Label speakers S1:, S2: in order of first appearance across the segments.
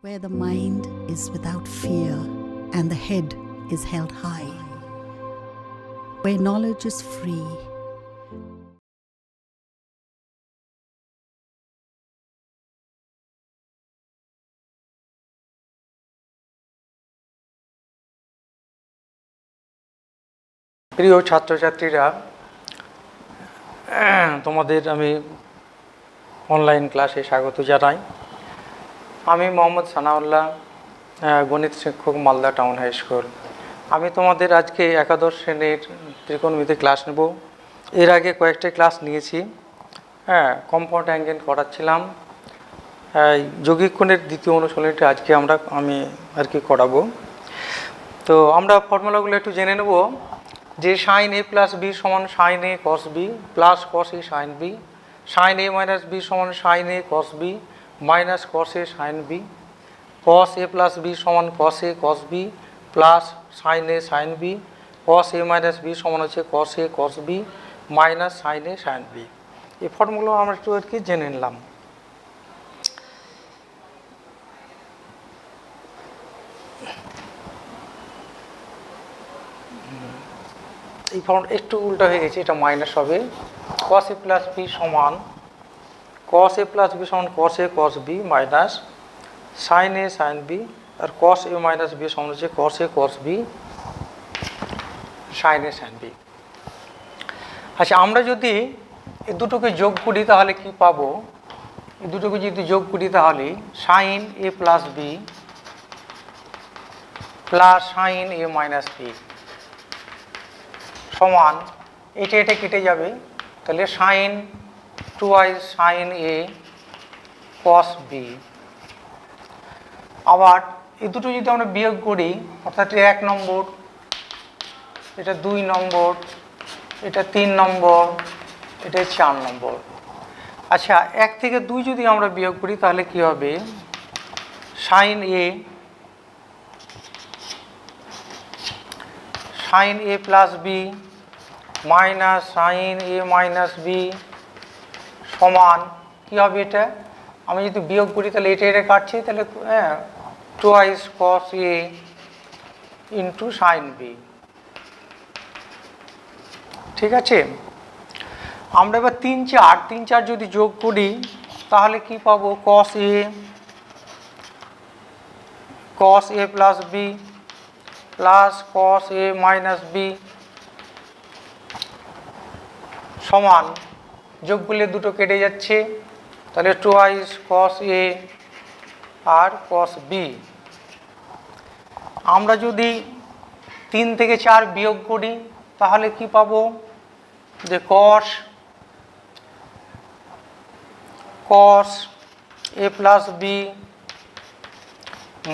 S1: where the mind is without fear and the head is held high, where knowledge is free.
S2: প্রিয় ছাত্রছাত্রীরা, তোমাদের আমি online ক্লাসে স্বাগত জানাই। আমি মোহাম্মদ সানাউল্লাহ, গণিত শিক্ষক, মালদা টাউন হাই স্কুল। আমি তোমাদের আজকে একাদশ শ্রেণীর ত্রিকোণমিতি ক্লাস নেব। এর আগে কয়েকটা ক্লাস নিয়েছি। কম্পাউন্ড অ্যাঙ্গেল করাচ্ছিলাম। যৌগিক কোণের দ্বিতীয় অনুশীলনীটা আজকে আমি করাবো। তো আমরা ফর্মুলাগুলো একটু জেনে নেব। যে সাইন এ প্লাস বি সমান sign A cos B plus cos A sine B, sign A minus B সমান sign A cos B minus cos A sine B, cos A plus B সমান কস A cos B plus sign A sine B, cos A minus B সমান হচ্ছে কস A cos B minus sine A sine B. এই formula আমরা একটু জেনে নিলাম। এই form একটু উল্টা হয়ে গেছে, এটা মাইনাস হবে। কস এ প্লাস বি সমান কস এ প্লাস বি সমান কস A cos B minus sine A sine B, R cos A minus B সমান হচ্ছে কস A cos B sign A sine B. আচ্ছা, আমরা যদি এই দুটোকে যোগ করি তাহলে কি পাবো? এই দুটোকে যদি যোগ করি তাহলে sign A plus B plus sign A minus B সমান, এটা কেটে যাবে, তাহলে সাইন টুয়াইস সাইন এ কস বি। আবার এই দুটো যদি আমরা বিয়োগ করি, অর্থাৎ এক নম্বর, এটা 2 নম্বর, এটা 3 নম্বর, এটা 4 নম্বর। আচ্ছা, 1 থেকে 2 যদি আমরা বিয়োগ করি তাহলে কি হবে? Sine A plus B minus sine A minus B সমান কী হবে? এটা আমি যদি বিয়োগ করি তাহলে এটা কাটছে, তাহলে টুয়াইস কস এ ইন্টু সাইন বি। ঠিক আছে, আমরা এবার 3 4 যদি যোগ করি তাহলে কি পাবো? কস A plus B plus cos A minus B সমান, যোগ করলে দুটো কেটে যাচ্ছে, তাহলে টুয়াইস কস এ আর কস বি। আমরা যদি 3 থেকে 4 বিয়োগ করি তাহলে কি পাবো? যে কস A plus B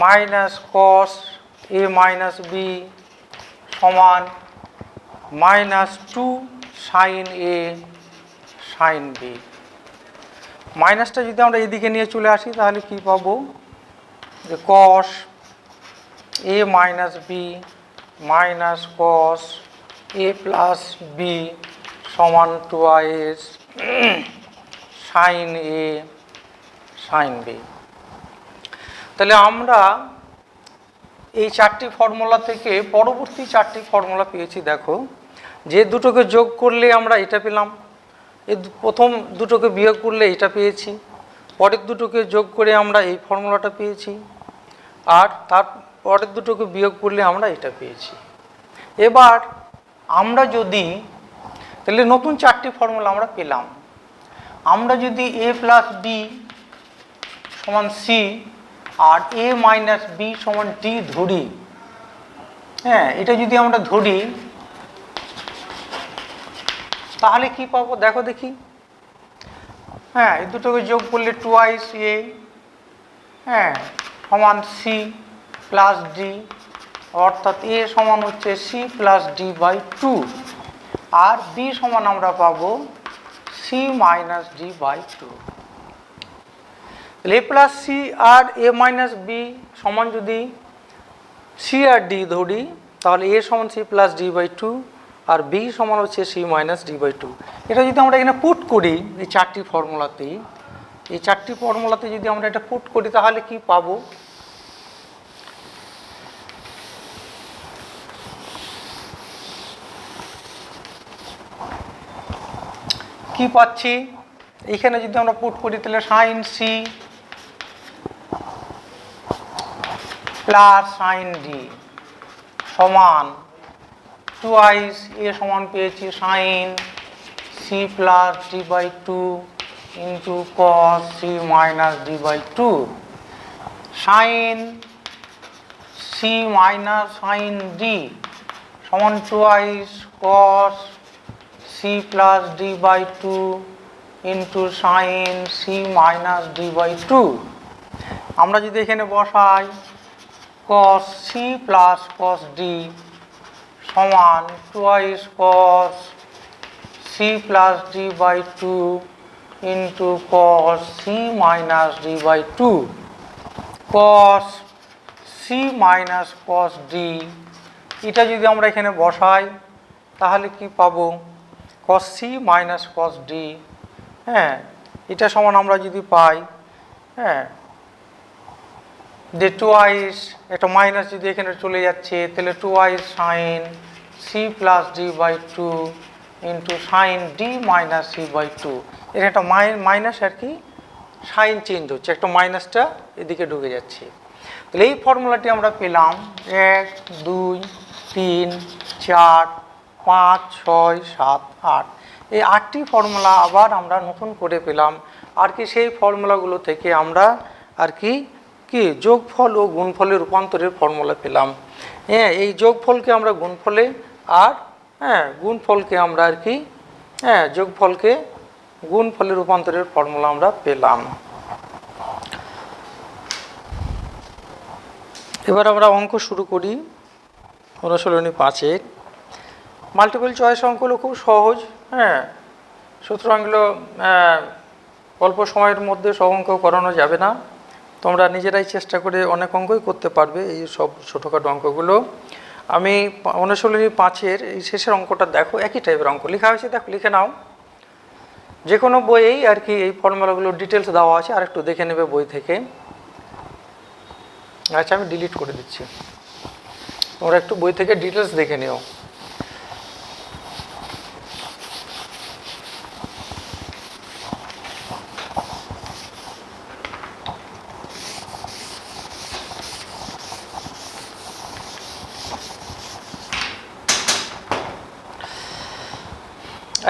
S2: minus cos A minus B সমান minus 2 sign A sine B. মাইনাসটা যদি আমরা এদিকে নিয়ে চলে আসি তাহলে কি পাবো? যে কস A minus B minus cos A plus B সমান twice sine A sine B. তাহলে আমরা এই 4টি ফর্মুলা থেকে পরবর্তী 4টি ফর্মুলা পেয়েছি। দেখো, যে দুটোকে যোগ করলে আমরা এটা পেলাম, এই প্রথম দুটোকে বিয়োগ করলে এটা পেয়েছি, পরের দুটোকে যোগ করে আমরা এই ফর্মুলাটা পেয়েছি, আর তার পরের দুটোকে বিয়োগ করলে আমরা এটা পেয়েছি। এবার আমরা যদি তাহলে নতুন 4টি ফর্মুলা আমরা পেলাম। আমরা যদি এ প্লাস বি সমান সি আর এ মাইনাস বি সমান ডি ধরি, এটা যদি আমরা ধরি তাহলে কি পাবো? দেখো দেখি। এই দুটোকে যোগ করলে টুয়াইস এ সমান সি প্লাস ডি, অর্থাৎ এ সমান হচ্ছে সি প্লাস ডি বাই 2, আর বি সমান আমরা পাবো C minus D by 2। A plus C আর এ মাইনাস বি সমান যদি সি আর ডি ধরি তাহলে এ সমান সি প্লাস ডি বাই 2 আর বি সমান হচ্ছে সি মাইনাস ডি বাই 2। এটা যদি আমরা এখানে পুট করি এই 4টি ফর্মুলাতে, যদি আমরা এটা পুট করি তাহলে কি পাবো? কি পাচ্ছি এখানে যদি আমরা পুট করি তাহলে sine C plus sine D সমান টুয়াইস এ সমান পেয়েছি sine C plus D by two into cos C minus D by two sine C minus sine D সমান twice cos C plus D by two into sine C minus D by two. আমরা যদি এখানে বসাই cos C plus cos D সমান twice cos C plus D by two into cos C minus D by two. Cos C minus cos D এটা যদি আমরা এখানে বসাই তাহলে কি পাবো cos C minus cos D, হ্যাঁ এটা সমান আমরা যদি পাই, হ্যাঁ যে টুয়াইস একটা মাইনাস যদি এখানে চলে যাচ্ছে তাহলে twice sine C plus D by two into sine D minus C by two. এখানে একটা মাইনাস আর কি সাইন চেঞ্জ হচ্ছে, একটা মাইনাসটা এদিকে ঢুকে যাচ্ছে। তাহলে এই ফর্মুলাটি আমরা পেলাম 1 2 3 4 5 6 7 8 এই 8টি ফর্মুলা আবার আমরা নতুন করে পেলাম আর কি। সেই ফর্মুলাগুলো থেকে আমরা আর কি যোগফল ও গুণফলের রূপান্তরের ফর্মুলা পেলাম। হ্যাঁ এই যোগফলকে আমরা গুণফলে আর গুণফলকে আমরা আর কি যোগফলকে গুণফলের রূপান্তরের ফর্মুলা আমরা পেলাম। এবার আমরা অঙ্ক শুরু করি। অনুশীলনী 5-এর মাল্টিপল চয়েস অঙ্কগুলো খুব সহজ, হ্যাঁ সুতরাং এগুলো অল্প সময়ের মধ্যে সব অঙ্ক করানো যাবে না, তোমরা নিজেরাই চেষ্টা করে অনেক অঙ্কই করতে পারবে এই সব ছোটোখাটো অঙ্কগুলো। আমি অনুশীলনী 5-এর এই শেষের অঙ্কটা দেখো, একই টাইপের অঙ্ক লেখা হয়েছে, দেখো লিখে নাও। যে কোনো বইয়েই আর কি এই ফর্মুলাগুলো ডিটেলস দেওয়া আছে, আর একটু দেখে নেবে বই থেকে। আচ্ছা আমি ডিলিট করে দিচ্ছি, তোমরা একটু বই থেকে ডিটেলস দেখে নিও।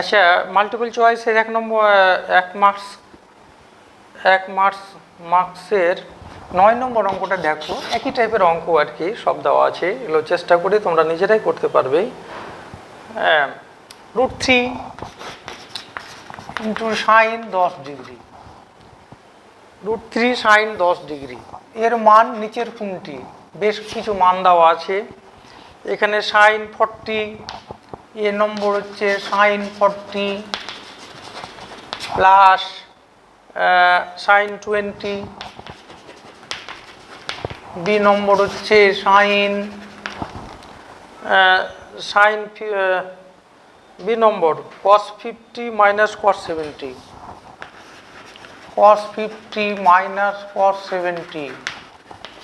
S2: আচ্ছা মাল্টিপল চয়েসের 1 মার্কসের 9 নম্বর অঙ্কটা দেখো, একই টাইপের অঙ্ক আর কি সব দেওয়া আছে, এগুলো চেষ্টা করে তোমরা নিজেরাই করতে পারবে। √3 into sine 10 degree, √3 sine 10 degree এর মান নিচের কোনটি? বেশ কিছু মান দেওয়া আছে এখানে। সাইন 40 এ নম্বর হচ্ছে sine 40 plus sine 20, B number হচ্ছে B number cos 50 minus cos 70, cos 50 minus cos 70,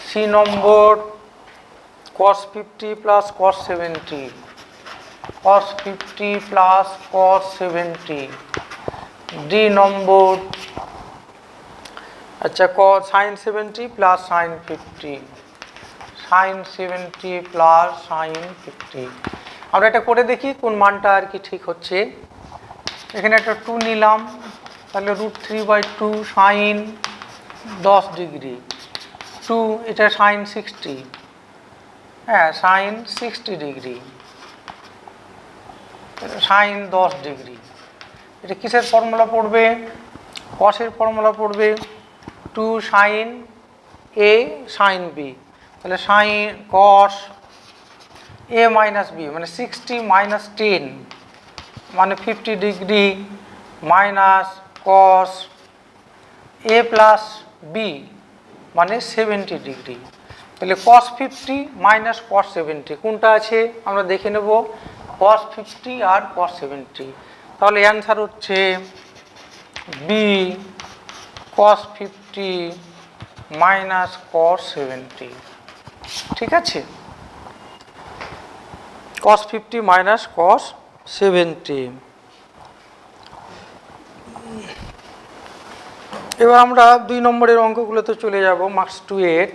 S2: C number cos 50 plus cos 70, cos 50 plus cos 70, D number আচ্ছা sine 70 plus sine 50, sine 70 plus sine 50। আমরা এটা করে দেখি কোন মানটা আর কি ঠিক হচ্ছে। এখানে একটা 2 নিলাম, তাহলে √3/2 সাইন 10 ডিগ্রি, 2 এটা সাইন 60, হ্যাঁ সাইন 60 ডিগ্রি, সাইন 10 ডিগ্রি। এটা কিসের ফর্মুলা পড়বে? কসের ফর্মুলা পড়বে। 2 সাইন এ সাইন বি, তাহলে sign cos A minus B মানে 60 মাইনাস 10 মানে 50 degree minus cos A plus B মানে 70 ডিগ্রি। তাহলে cos 50 মাইনাস cos 70 কোনটা আছে আমরা দেখে নেব, cos 50 আর cos 70। তাহলে অ্যান্সার হচ্ছে বি cos 50 মাইনাস cos 70। ঠিক আছে, cos 50 মাইনাস cos 70। এবার আমরা 2 নম্বরের অঙ্কগুলোতে চলে যাব, মার্কস 2 এর।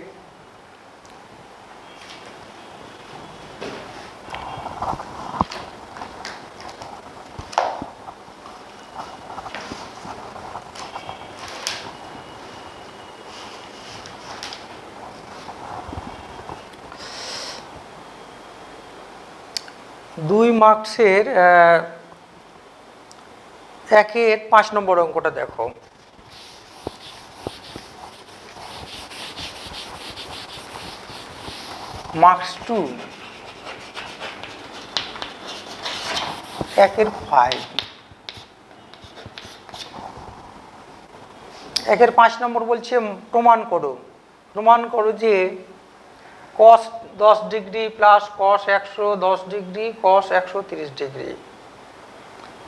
S2: দুই মার্কসের 1-এর 5 নম্বর অঙ্কটা দেখো। মার্কস 2 1-এর 5, 1-এর 5 নম্বর বলছে প্রমাণ করো যে cos 10 degree plus cos 110 degree cos 130 degree.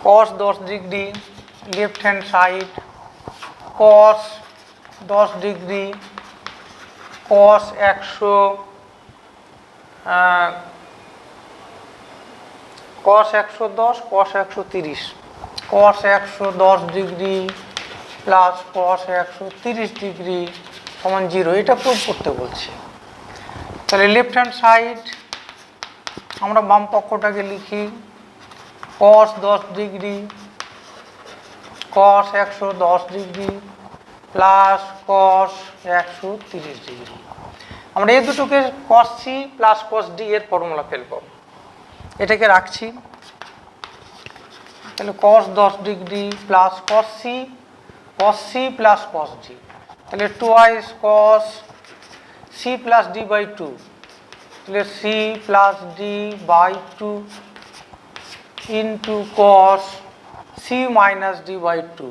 S2: cos 10 degree left hand side, cos 10 degree cos 110 cos 130, cos 110 degree plus cos 130 degree সমান 0, এটা প্রুভ করতে বলছে। তাহলে লেফট হ্যান্ড সাইড আমরা বাম পক্ষটাকে লিখি cos 10 degree cos 110 degree plus cos 130 degree. আমরা এই দুটোকে cos c plus cos d এর ফর্মুলা ফেলব, এটাকে রাখছি। তাহলে cos 10 degree plus cos c plus cos d, তাহলে 2 cos c plus d by 2, তাহলে c plus d by 2 into cos c minus d by 2,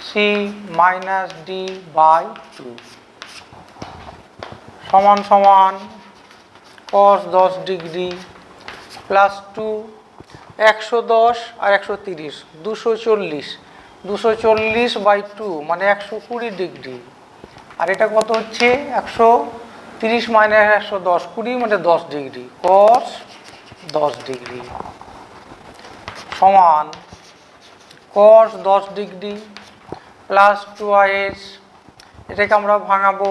S2: c minus d by 2 সমান সমান cos 10 degree plus 2 110 R 130 240 by 2 মানে 120 degree. আর এটা কত হচ্ছে 130 minus 110 20 মানে 10 degree, cos 10 degree সমান cos 10 ডিগ্রি প্লাস 2s, এটাকে আমরা ভাঙাবো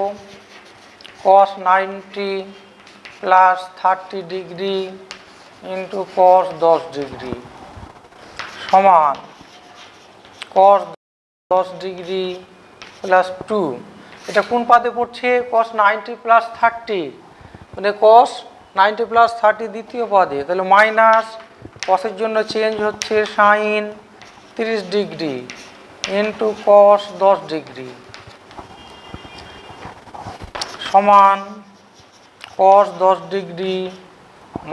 S2: cos 90 plus 30 degree into cos 10 degree সমান cos 10 ডিগ্রি প্লাস 2, এটা কোন পাদে পড়ছে cos 90 প্লাস 30, মানে cos 90 প্লাস 30 দ্বিতীয় পদে, তাহলে মাইনাস cos-এর জন্য চেঞ্জ হচ্ছে sin 30 degree into cos 10 degree সমান cos 10 degree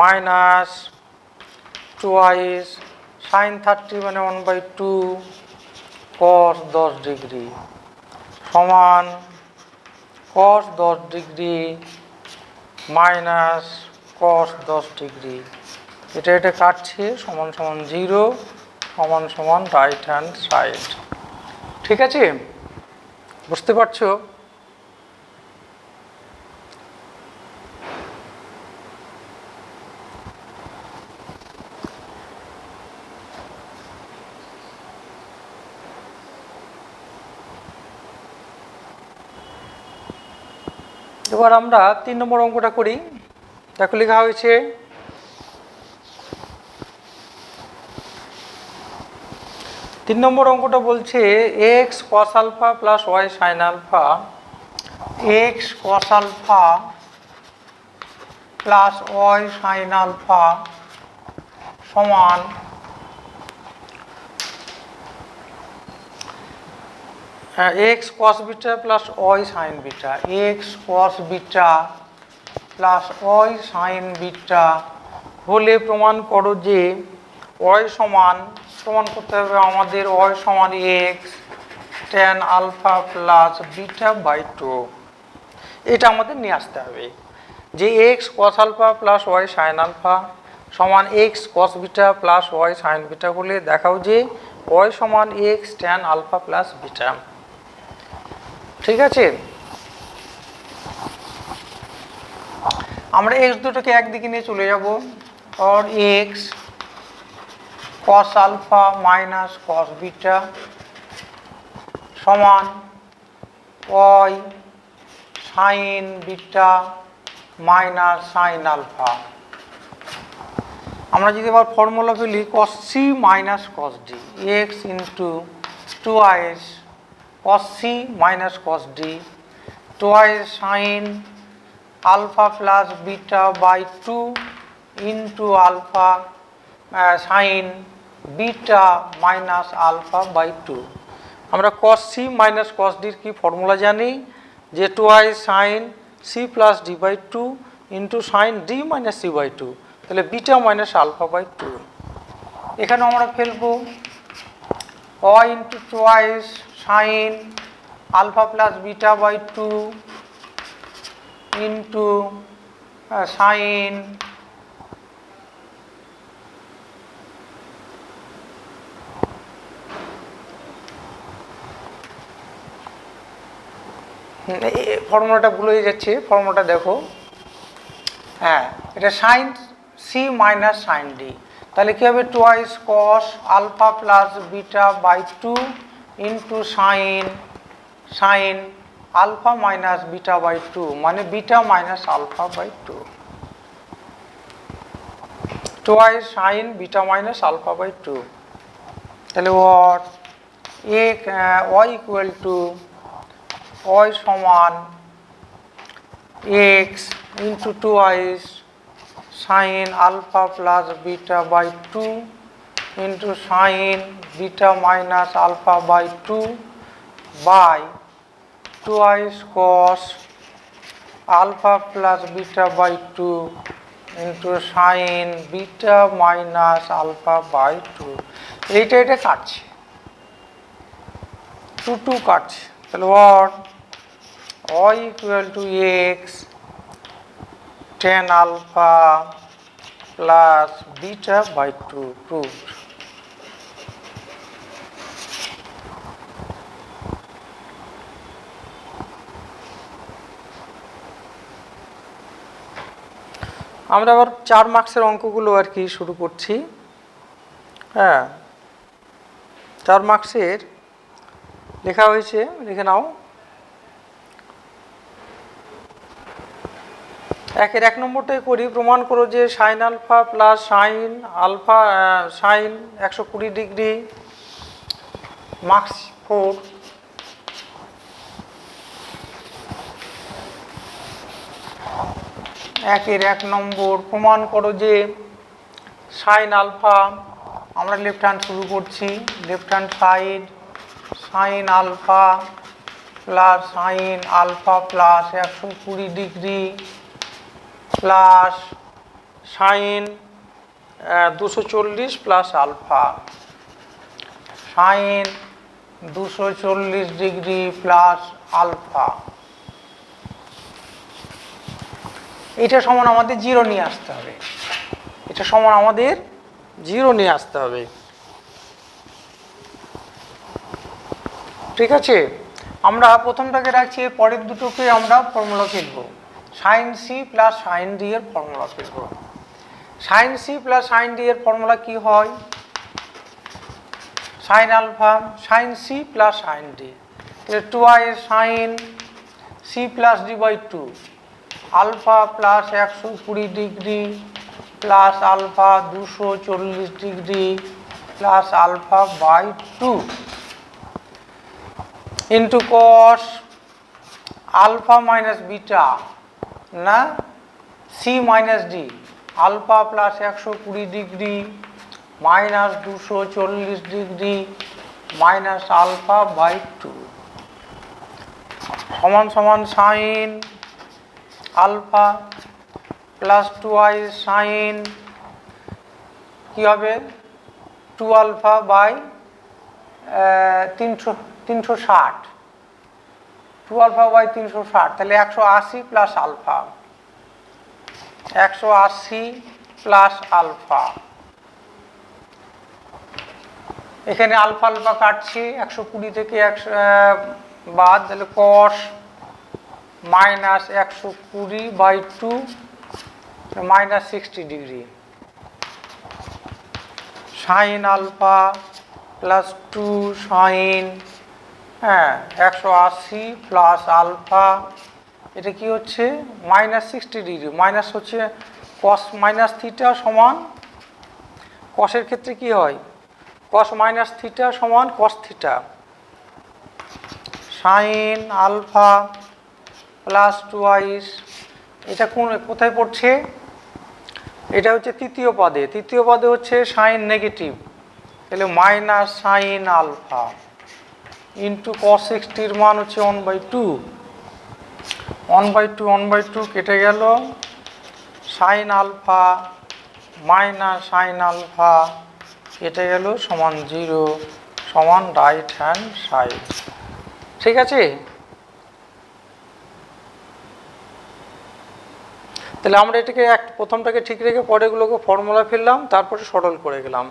S2: minus 2s sin 30 মানে 1/2 cos 10 ডিগ্রি সমান cos 10 degree minus cos 10 degree, এটা কাটছে সমান সমান 0 সমান সমান রাইট হ্যান্ড সাইড। ঠিক আছে, বুঝতে পারছো? এবার আমরা 3 নম্বর অঙ্কটা করি। দেখো লেখা হয়েছে তিন নম্বর অঙ্কটা বলছে x cos alpha plus y sin alpha, x cos alpha plus y sin alpha সমান x cos beta plus y sin beta, x cos beta plus y sin beta হলে প্রমাণ করো যে y সমান, প্রমাণ করতে হবে আমাদের y সমান x tan alpha plus beta by 2, এটা আমাদের নিয়ে আসতে হবে যে x cos alpha plus y sin alpha সমান x cos beta plus y sin beta বলে দেখাও যে y সমান x tan alpha plus beta. ঠিক আছে, আমরা x দুটোকে একদিকে নিয়ে চলে যাব, और x cos alpha minus cos beta সমান Y sine beta minus sine alpha. আমরা যদি আবার ফর্মুলা ফেলি cos C minus cos D, X into twice cos C minus cos D twice sine alpha plus beta by two into alpha sine beta minus alpha by two. আমরা cos C minus কস ডির কি formula জানি, যে twice sine C plus D by two into sine D minus C by two, তাহলে beta minus alpha by two. এখানে আমরা ফেলবো Y into twice sine alpha plus beta by two into sine ফর্মুলাটা ভুল হয়ে যাচ্ছে, ফর্মুলাটা দেখো, হ্যাঁ এটা sine C minus sine D, তাহলে কী হবে twice cos alpha plus beta by two into sine sine alpha minus beta by two, মানে beta minus alpha by two, twice sine beta minus alpha by two. তাহলে what Y equal to Y সমান X into twice sine alpha plus beta by two into sine beta minus alpha by two by twice cos alpha plus beta by two into sine beta minus alpha by two. এটা কাটছে, two কাটছে, তাহলে what y equal to x tan alpha plus beta by 2 proved. আমরা আবার 4 মার্কসের অঙ্কগুলো আর কি শুরু করছি। হ্যাঁ 4 মার্কসের লেখা হয়েছে, লিখে নাও। একের 1 নম্বরটাই করি, প্রমাণ করো যে sine alpha plus sine alpha sine 120 degree. Marks 4। একের 1 নম্বর, প্রমাণ করো যে সাইন আলফা, আমরা লেফট হ্যান্ড শুরু করছি, left hand side sine alpha plus sine alpha plus 120 degree plus sine 240 plus alpha sine 240 degree plus alpha. এটা সমান আমাদের 0 নিয়ে আসতে হবে, এটা সমান আমাদের 0 নিয়ে আসতে হবে, ঠিক আছে। আমরা প্রথমটাকে রাখছি, এর পরের দুটোকে আমরা ফর্মুলা ফেলব। Sine C plus sine D এর ফর্মুলা ফেলব। Sine C plus sine D এর ফর্মুলা কি হয়? Sine alpha sine C plus sine D, তাহলে 2i sine C plus D by 2 alpha plus 120 degree plus alpha 240 degree plus alpha by 2 into cos alpha minus beta না C minus D alpha plus 120 degree minus 240 degree minus alpha by 2 সমান সমান sign alpha plus 2i sign কি হবে 2 alpha by 360, 2 alpha by 360, তাহলে 180 plus alpha 180 plus alpha. এখানে alpha alpha কাটছি, 120 থেকে 100 বাদ, তাহলে cos minus 120 by 2 minus 60 degree sine alpha plus 2 sine হ্যাঁ 180 প্লাস আলফা, এটা কি হচ্ছে -60°, মাইনাস হচ্ছে কস মাইনাস থিটা সমান, কসের ক্ষেত্রে কি হয় কস মাইনাস থিটা সমান cos theta, sine alpha plus twice, এটা কোথায় পড়ছে, এটা হচ্ছে তৃতীয় পদে হচ্ছে সাইন নেগেটিভ, তাহলে minus sine alpha into cos 60 মান হচ্ছে 1/2, 1/2 কেটে গেল, sine alpha minus sine alpha কেটে গেল সমান 0, সমান রাইট হ্যান্ড সাইড। ঠিক আছে, তাহলে আমরা এটাকে প্রথমটাকে ঠিক রেখে পরেগুলোকে ফর্মুলা ফেললাম, তারপরে সরল করে গেলাম।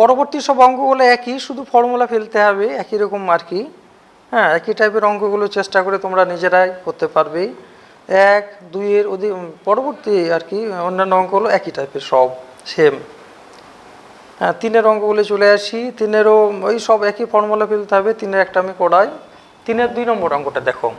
S2: পরবর্তী সব অঙ্কগুলো একই, শুধু ফর্মুলা ফেলতে হবে একই রকম আর কি। হ্যাঁ, একই টাইপের অঙ্কগুলো চেষ্টা করে তোমরা নিজেরাই করতে পারবে। 1, 2 এর পরবর্তী আর কি অন্যান্য অঙ্কগুলো একই টাইপের সব সেম। হ্যাঁ, 3-এর অঙ্কগুলো চলে আসি। 3-এরও ওই সব একই ফর্মুলা ফেলতে হবে। 3-এর একটা আমি করাই। 3-এর 2 নম্বর অঙ্কটা দেখো।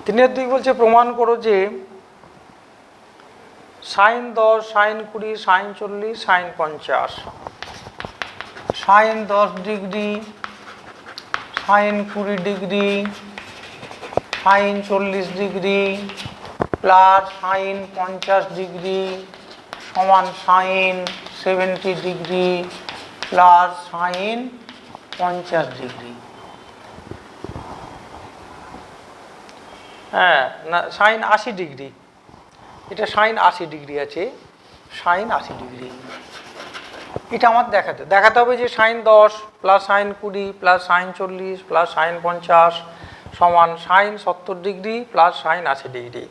S2: তিনের দুই বলছে প্রমাণ করো যে sine 10, sine 20, sine 40, sine 50, sine 10 degree, sine 20 degree, sine 40 degree plus sine 50 degree সমান sine 70 degree plus sine 50 degree. হ্যাঁ, না সাইন 80 ডিগ্রি, এটা সাইন 80 ডিগ্রি আছে, সাইন 80 ডিগ্রি। এটা আমার দেখাতে হবে যে sine 10 plus sine 20 plus sine 40 plus sine 50 সমান sine 70 degree plus sine 80 degree.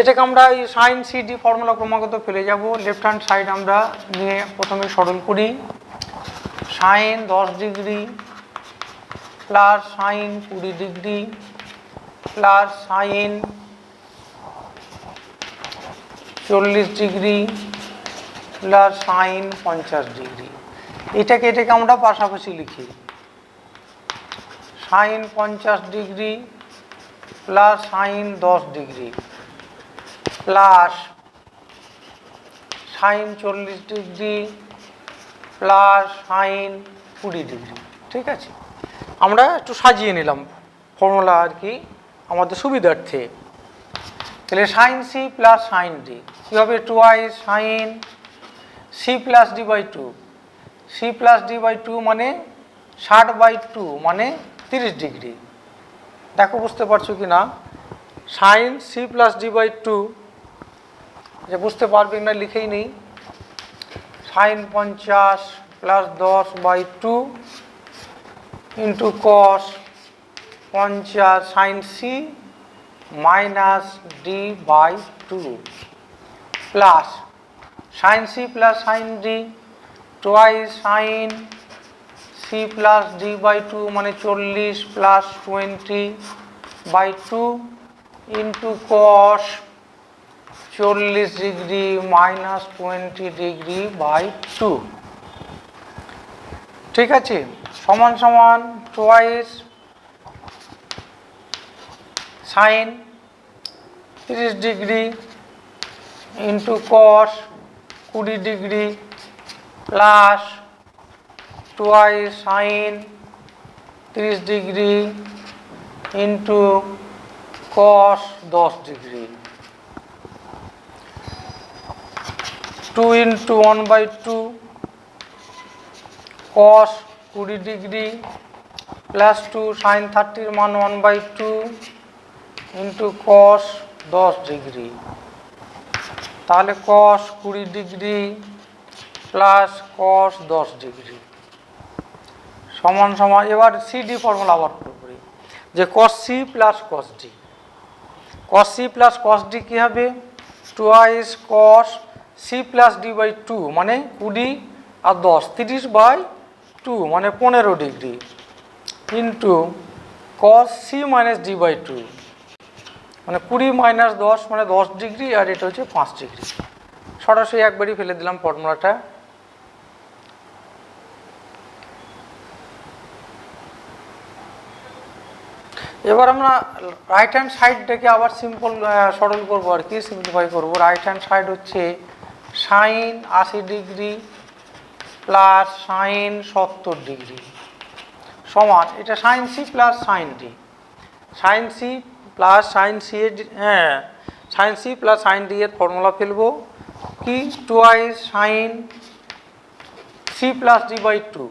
S2: এটাকে আমরা এই সাইন সিডি ফর্মুলা ক্রমাগত ফেলে যাব। লেফট হ্যান্ড সাইড আমরা নিয়ে প্রথমে সরল করি। Sine 10 degree plus sine 20 degree plus sine 40 degree plus sine 50 degree. এটাকে আমরা পাশাপাশি লিখি। Sine 50 degree plus sine 10 degree plus sine 40 degree plus sine 20 degree. ঠিক আছে, আমরা একটু সাজিয়ে নিলাম ফর্মুলা আর কি আমাদের সুবিধার্থে। তাহলে sine C plus sine D কী হবে, 2i sine C plus D by 2, C plus D by 2 মানে 60/2 মানে 30 ডিগ্রি। দেখো বুঝতে পারছো কি না, sine C plus D by 2, যে বুঝতে পারবে না লিখেই নেই, sine 50 plus 10/2 into cos 50 sine C minus D by 2 plus sine C plus sine D twice sine C plus D by 2 মানে 40 plus 20/2 into cos 40 degree minus 20 degree by 2। ঠিক আছে, সমান সমান twice sine 30 degree into cos 20 degree plus twice sine 30 degree into cos 10 degree. 2 into 1/2 cos 20 degree plus 2 sine 30 মান 1/2 into cos 10 degree. তাহলে cos 20 degree plus cos 10 degree. সমান সমান এবার C D formula আবার করি যে cos C plus cos D. Cos C plus cos D কী হবে? Twice cos C plus D by 2 মানে 20 আর 10 30/2 মানে 15 degree into cos C minus D by 2 মানে 20 মাইনাস 10 মানে 10 ডিগ্রি আর এটা হচ্ছে 5 ডিগ্রি। সরাসরি একবারই ফেলে দিলাম ফর্মুলাটা। এবার আমরা রাইট হ্যান্ড সাইডটাকে আবার সিম্পল সরল করবো আর কি, সিম্পলিফাই করবো। রাইট হ্যান্ড সাইড হচ্ছে sine 80 degree plus sine 70 degree সমান এটা sine C plus sine D. Sine C plus sine C এর sine C plus sine D এর ফর্মুলা ফেলবো কি? Twice sine C plus D by 2।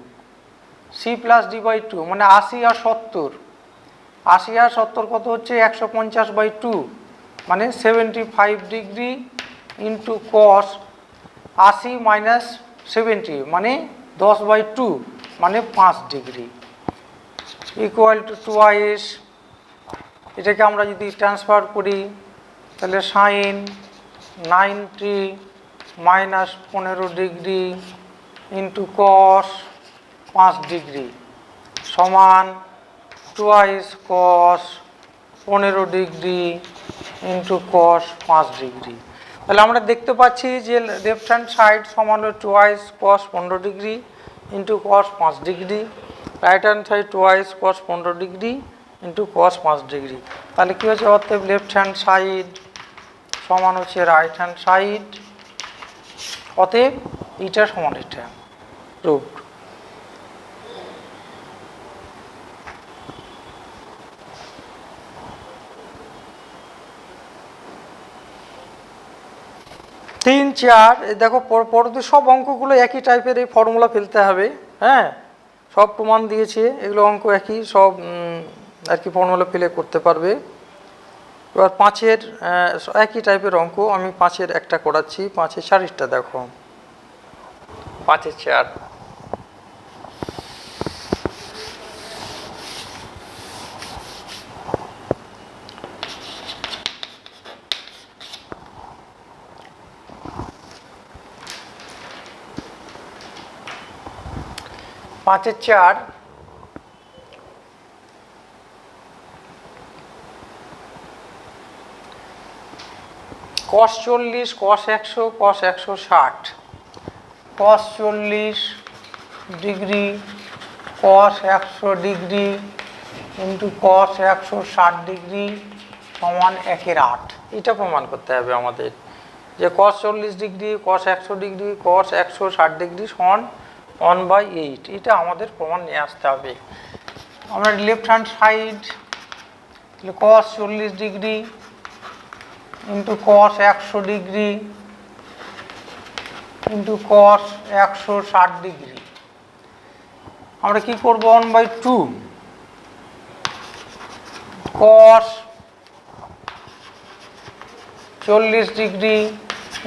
S2: C plus D by 2 মানে 80 আর 70। 80 আর 70 কত হচ্ছে? 150/2 মানে 75 ডিগ্রি ইন্টু কস 80 মাইনাস 70 মানে 10/2 মানে 5 ডিগ্রি ইকুয়াল টু টুয়াইস। এটাকে আমরা যদি ট্রান্সফার করি তাহলে sine 90 minus 15 degree into cos 5 degree সমান twice cos 15 degree into cos 5 degree. তাহলে আমরা দেখতে পাচ্ছি যে লেফট হ্যান্ড সাইড সমান হলো twice cos 15 degree into cos 5 degree, right hand side twice cos 15 degree into cos 5 degree. তাহলে কী হচ্ছে? অতএব লেফট হ্যান্ড সাইড সমান হচ্ছে রাইট হ্যান্ড সাইড, অতএব এটা সমান এটা প্রুভড। তিন চার দেখো পরবর্তী সব অঙ্কগুলো একই টাইপের, এই ফর্মুলা ফেলতে হবে। হ্যাঁ, সব প্রমাণ দিয়েছে, এগুলো অঙ্ক একই, সব আর কি ফর্মুলা ফেলে করতে পারবে। এবার 5-এর একই টাইপের অঙ্ক, আমি 5-এর একটা করাচ্ছি। 5-এর 4টা দেখো, 5-এর 4। পাঁচের 4 cos 40 cos 100 cos 160 cos 40 degree cos 100 degree into cos 160 degree সমান 1/8। এটা প্রমাণ করতে হবে আমাদের যে cos 40 degree cos 100 degree cos 160 degree সমান 1/8। এটা আমাদের প্রমাণ নিয়ে আসতে হবে। আমরা left hand side cos 40 degree into cos 100 degree into cos 160 degree আমরা কি করব? 1/2 cos 40 degree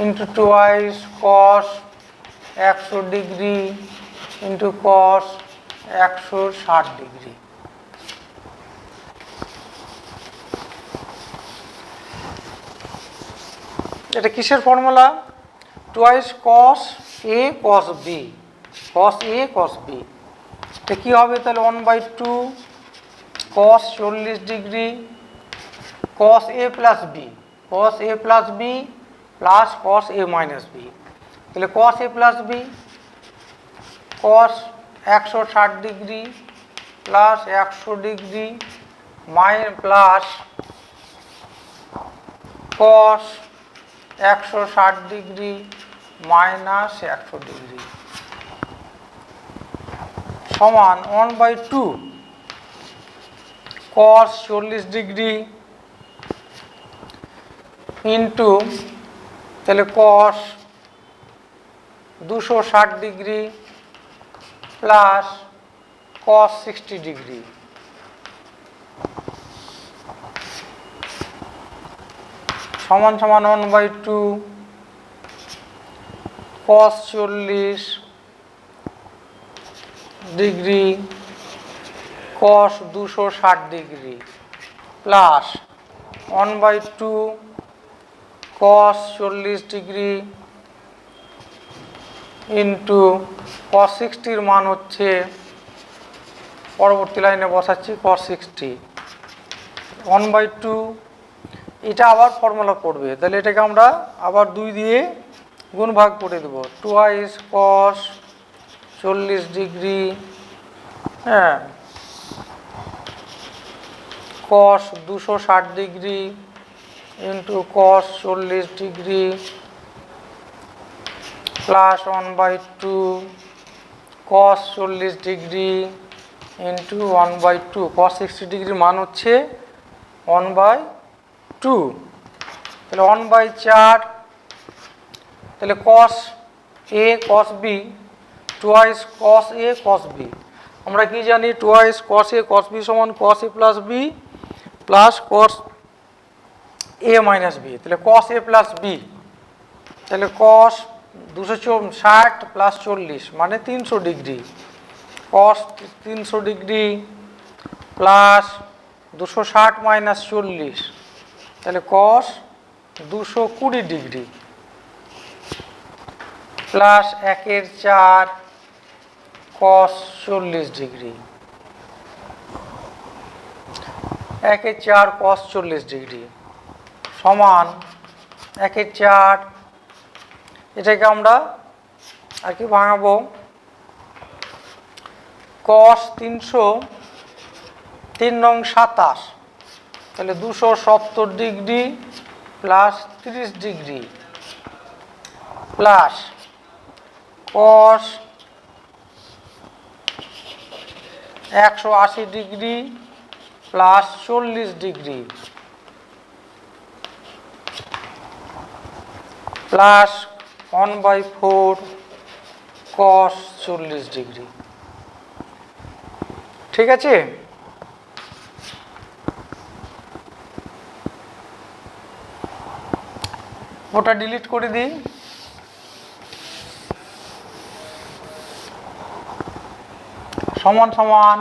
S2: into twice cos 100 degree into cos 160 degree. এটা কিসের formula? Twice cos a cos b, cos a cos b। এটা কী হবে তাহলে? 1/2 cos 40 degree cos a plus b, cos a plus b plus cos a minus b। তাহলে cos a plus b cos 160 degree plus 100 degree plus cos 160 degree minus 100 degree সমান 1/2 cos 40 degree into তাহলে cos 260 degree plus cos 60 degree সমান সমান 1/2 cos 40 degree cos 260 degree plus 1/2 cos 40 degree into cos 60 এর মান হচ্ছে, পরবর্তী লাইনে বসাচ্ছি cos 60 1/2, এটা আবার ফর্মুলা পড়বে, তাহলে এটাকে আমরা আবার 2 দিয়ে গুণ ভাগ করে দেব, 2 cos 40 ডিগ্রি, হ্যাঁ, cos 260 degree into cos 40 degree plus 1/2 cos 40 degree into 1/2 cos 60 ডিগ্রির মান হচ্ছে 1/2, তাহলে 1/4, তাহলে cos a cos b, 2 cos a cos b, আমরা কি জানি 2 cos a cos b সমান cos a plus b plus cos a minus b, তাহলে cos a প্লাস b, তাহলে cos 260 প্লাস 40 মানে 300 degree, cos 300 degree plus 260 minus 40, তাহলে cos 220 degree plus 1/4 cos 40 degree, 1/4 cos 40 degree সমান 1/4, এটাকে আমরা আর কি ভাঙাবো, cos 300 3 নং 27, তাহলে 270 degree plus 30 degree plus cos 180 degree plus 40 degree plus 1/4 cos 40 degree, ঠিক আছে। ওটা ডিলিট করে দিই, সমান সমান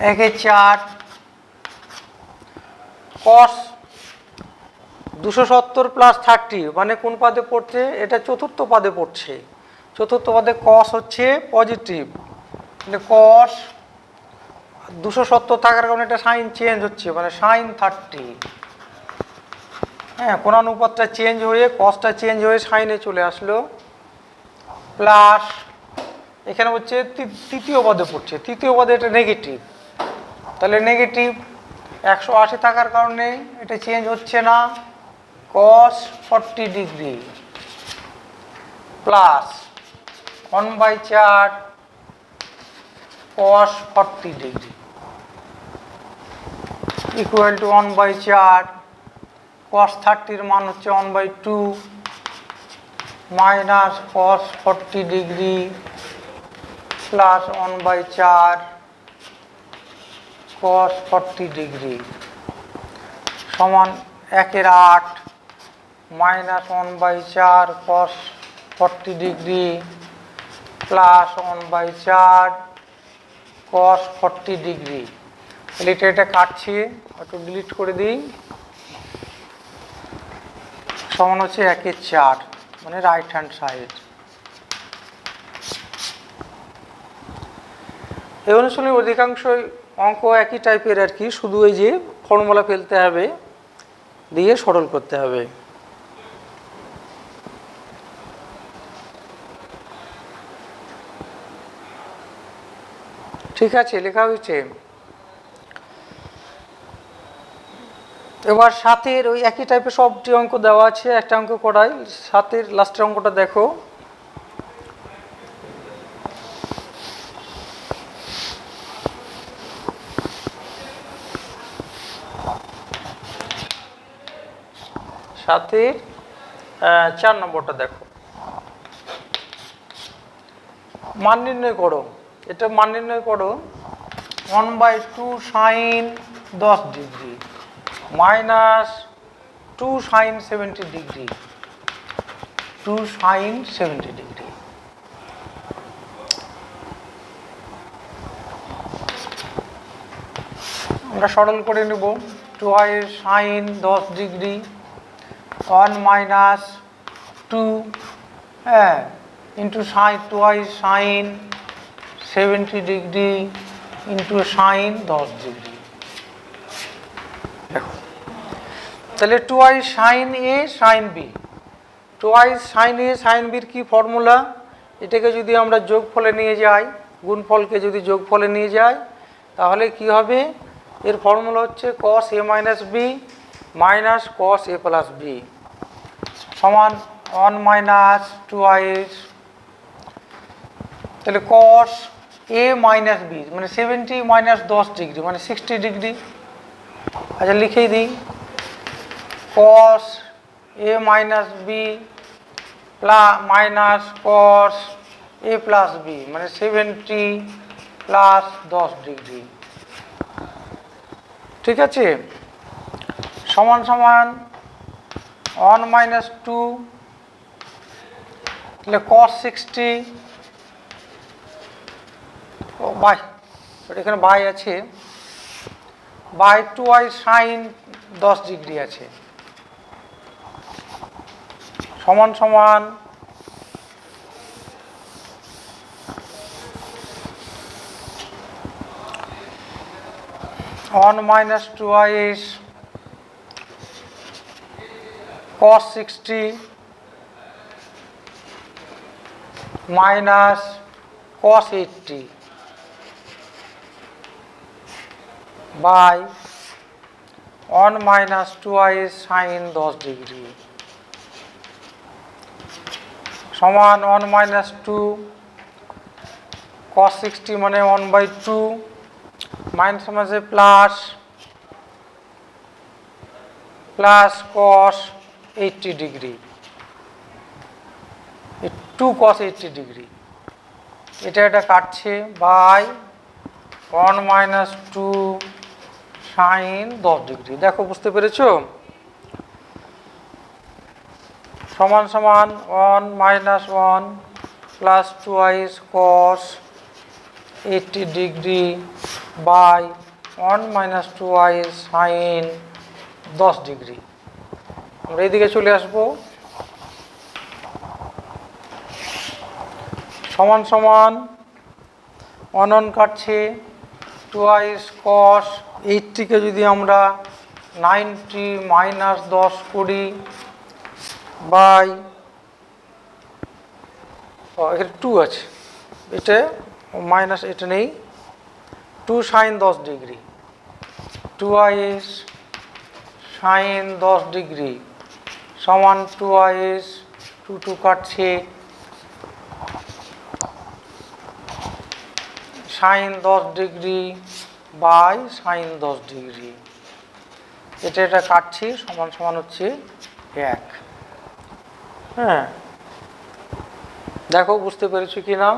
S2: 1/4 cos 270 প্লাস 30 মানে কোন পাদে পড়ছে, এটা চতুর্থ পাদে পড়ছে, চতুর্থ পাদে cos হচ্ছে পজিটিভ, মানে cos 270 থাকার কারণে এটা সাইন চেঞ্জ হচ্ছে, মানে sin 30, হ্যাঁ, কোণানুপাতটা চেঞ্জ হয়ে cosটা চেঞ্জ হয়ে সাইনে চলে আসলো, প্লাস এখানে হচ্ছে তৃতীয় পদে পড়ছে, তৃতীয় পদে এটা নেগেটিভ, তাহলে নেগেটিভ 180 থাকার কারণে এটা চেঞ্জ হচ্ছে না, cos 40 degree plus 1/4 cos 40 degree equal to 1/4 cos 30 এর মান হচ্ছে 1/2 minus cos 40 degree plus 1/4 cos 40 degree সমান 1/8 minus 1/4 cos 40 degree plus 1/4 cos 40 degree, তাহলে এটা কাটছি, একটু ডিলিট করে দিই, সমান হচ্ছে 1/4 মানে রাইট হ্যান্ড সাইড। এই অনুশীলনের অধিকাংশ অঙ্ক একই টাইপের আর কি, শুধু এই যে ফর্মুলা ফেলতে হবে, দিয়ে সরল করতে হবে। ঠিক আছে, লেখা হয়েছে। এবার সাতের ওই একই টাইপের সবটি অঙ্ক দেওয়া আছে, একটা অঙ্ক করাই, সাতের লাস্টের অঙ্কটা দেখো, সাতের 4 নম্বরটা দেখো, মান নির্ণয় করো, এটা মান নির্ণয় করো 1/2 sin 10 degree minus 2 sin 70 degree, 2 sin 70 degree আমরা সরল করে নেব। 2i সাইন 10 ডিগ্রি 1 মাইনাস 2 হ্যাঁ into sine 2i sine 70 degree into sine 10 degree. দেখো তাহলে 2i sine A sine B, 2i sine A sine বির কি ফর্মুলা? এটাকে যদি আমরা যোগফলে নিয়ে যাই, গুণফলকে যদি যোগফলে নিয়ে যাই তাহলে কি হবে? এর ফর্মুলা হচ্ছে cos a minus B minus cos a plus B সমান 1 মাইনাস 2i। তাহলে cos a মাইনাস বি মানে 70 মাইনাস 10 ডিগ্রি মানে 60 ডিগ্রি। আচ্ছা লিখেই দিই, cos a minus B minus cos a plus B মানে 70 প্লাস 10 ডিগ্রি। ঠিক আছে, সমান সমান 1 মাইনাস 2 তাহলে cos 60 বাই এখানে বাই আছে বাই 2i সাইন 10 ডিগ্রি আছে সমান সমান 1 minus 2i is cos 60 minus cos 80 by 1 minus 2i is sin 10 degree সমান 1 minus 2 cos 60 মানে 1 by 2 মাইনাস মাঝে plus plus cos 80 degree 2 cos 80 degree এটা কাটছে বাই 1 মাইনাস 2 সাইন 10 ডিগ্রি। দেখো বুঝতে পেরেছো? সমান সমান 1 minus 1 plus 2i cos 80 degree by 1 minus 2i sine 10 degree. আমরা এইদিকে চলে আসব সমান সমান 1 কাটছে 2i cos 80 কে যদি আমরা 90 মাইনাস 10 করি বাই এখানে 2 আছে এটা মাইনাস এটা নেই 2 sign 10 degree 2i sine 10 degree সমান 2i 2 কাটছে sine 10 degree by sine 10 degree এটা কাটছি সমান সমান হচ্ছে 1। হ্যাঁ দেখো বুঝতে পেরেছো কি না?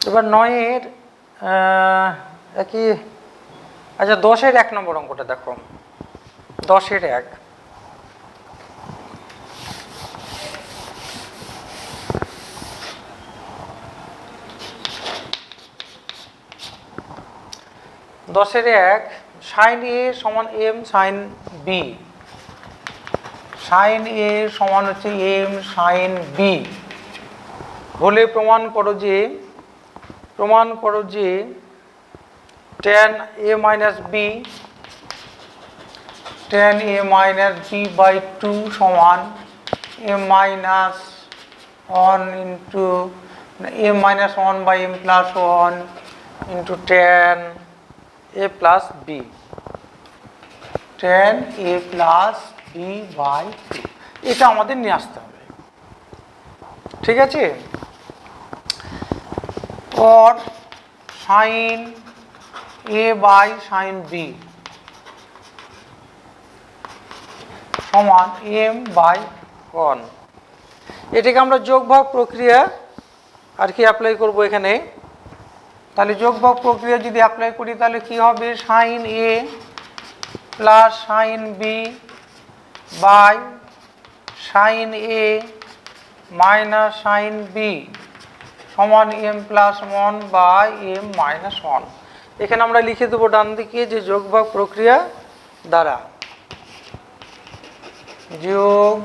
S2: এবার 9-এর একই আচ্ছা 10-এর 1 নম্বর অঙ্কটা দেখো 10-এর 1 10-এর 1 সাইন এ সমান এম সাইন বি সাইন এ সমান হচ্ছে এম সাইন বি হলে প্রমাণ করো যে tan a minus b tan a minus b by 2 সমান a minus 1 into a minus 1 by m plus 1 into tan a plus b tan a plus b by 2 এটা আমাদের নিয়ে আসতে হবে। ঠিক আছে, or sin a by sin b সমান m by 1 এটাকে আমরা যোগভাগ প্রক্রিয়া আর কি অ্যাপ্লাই করব এখানে তাহলে যোগফল প্রক্রিয়া যদি অ্যাপ্লাই করি তাহলে কি হবে, sine A plus sine B by sine A minus sine B সমান M plus 1 by M minus 1। এখানে আমরা লিখে দেবো ডান দিকে যে যোগভাগ প্রক্রিয়া দ্বারা, যোগ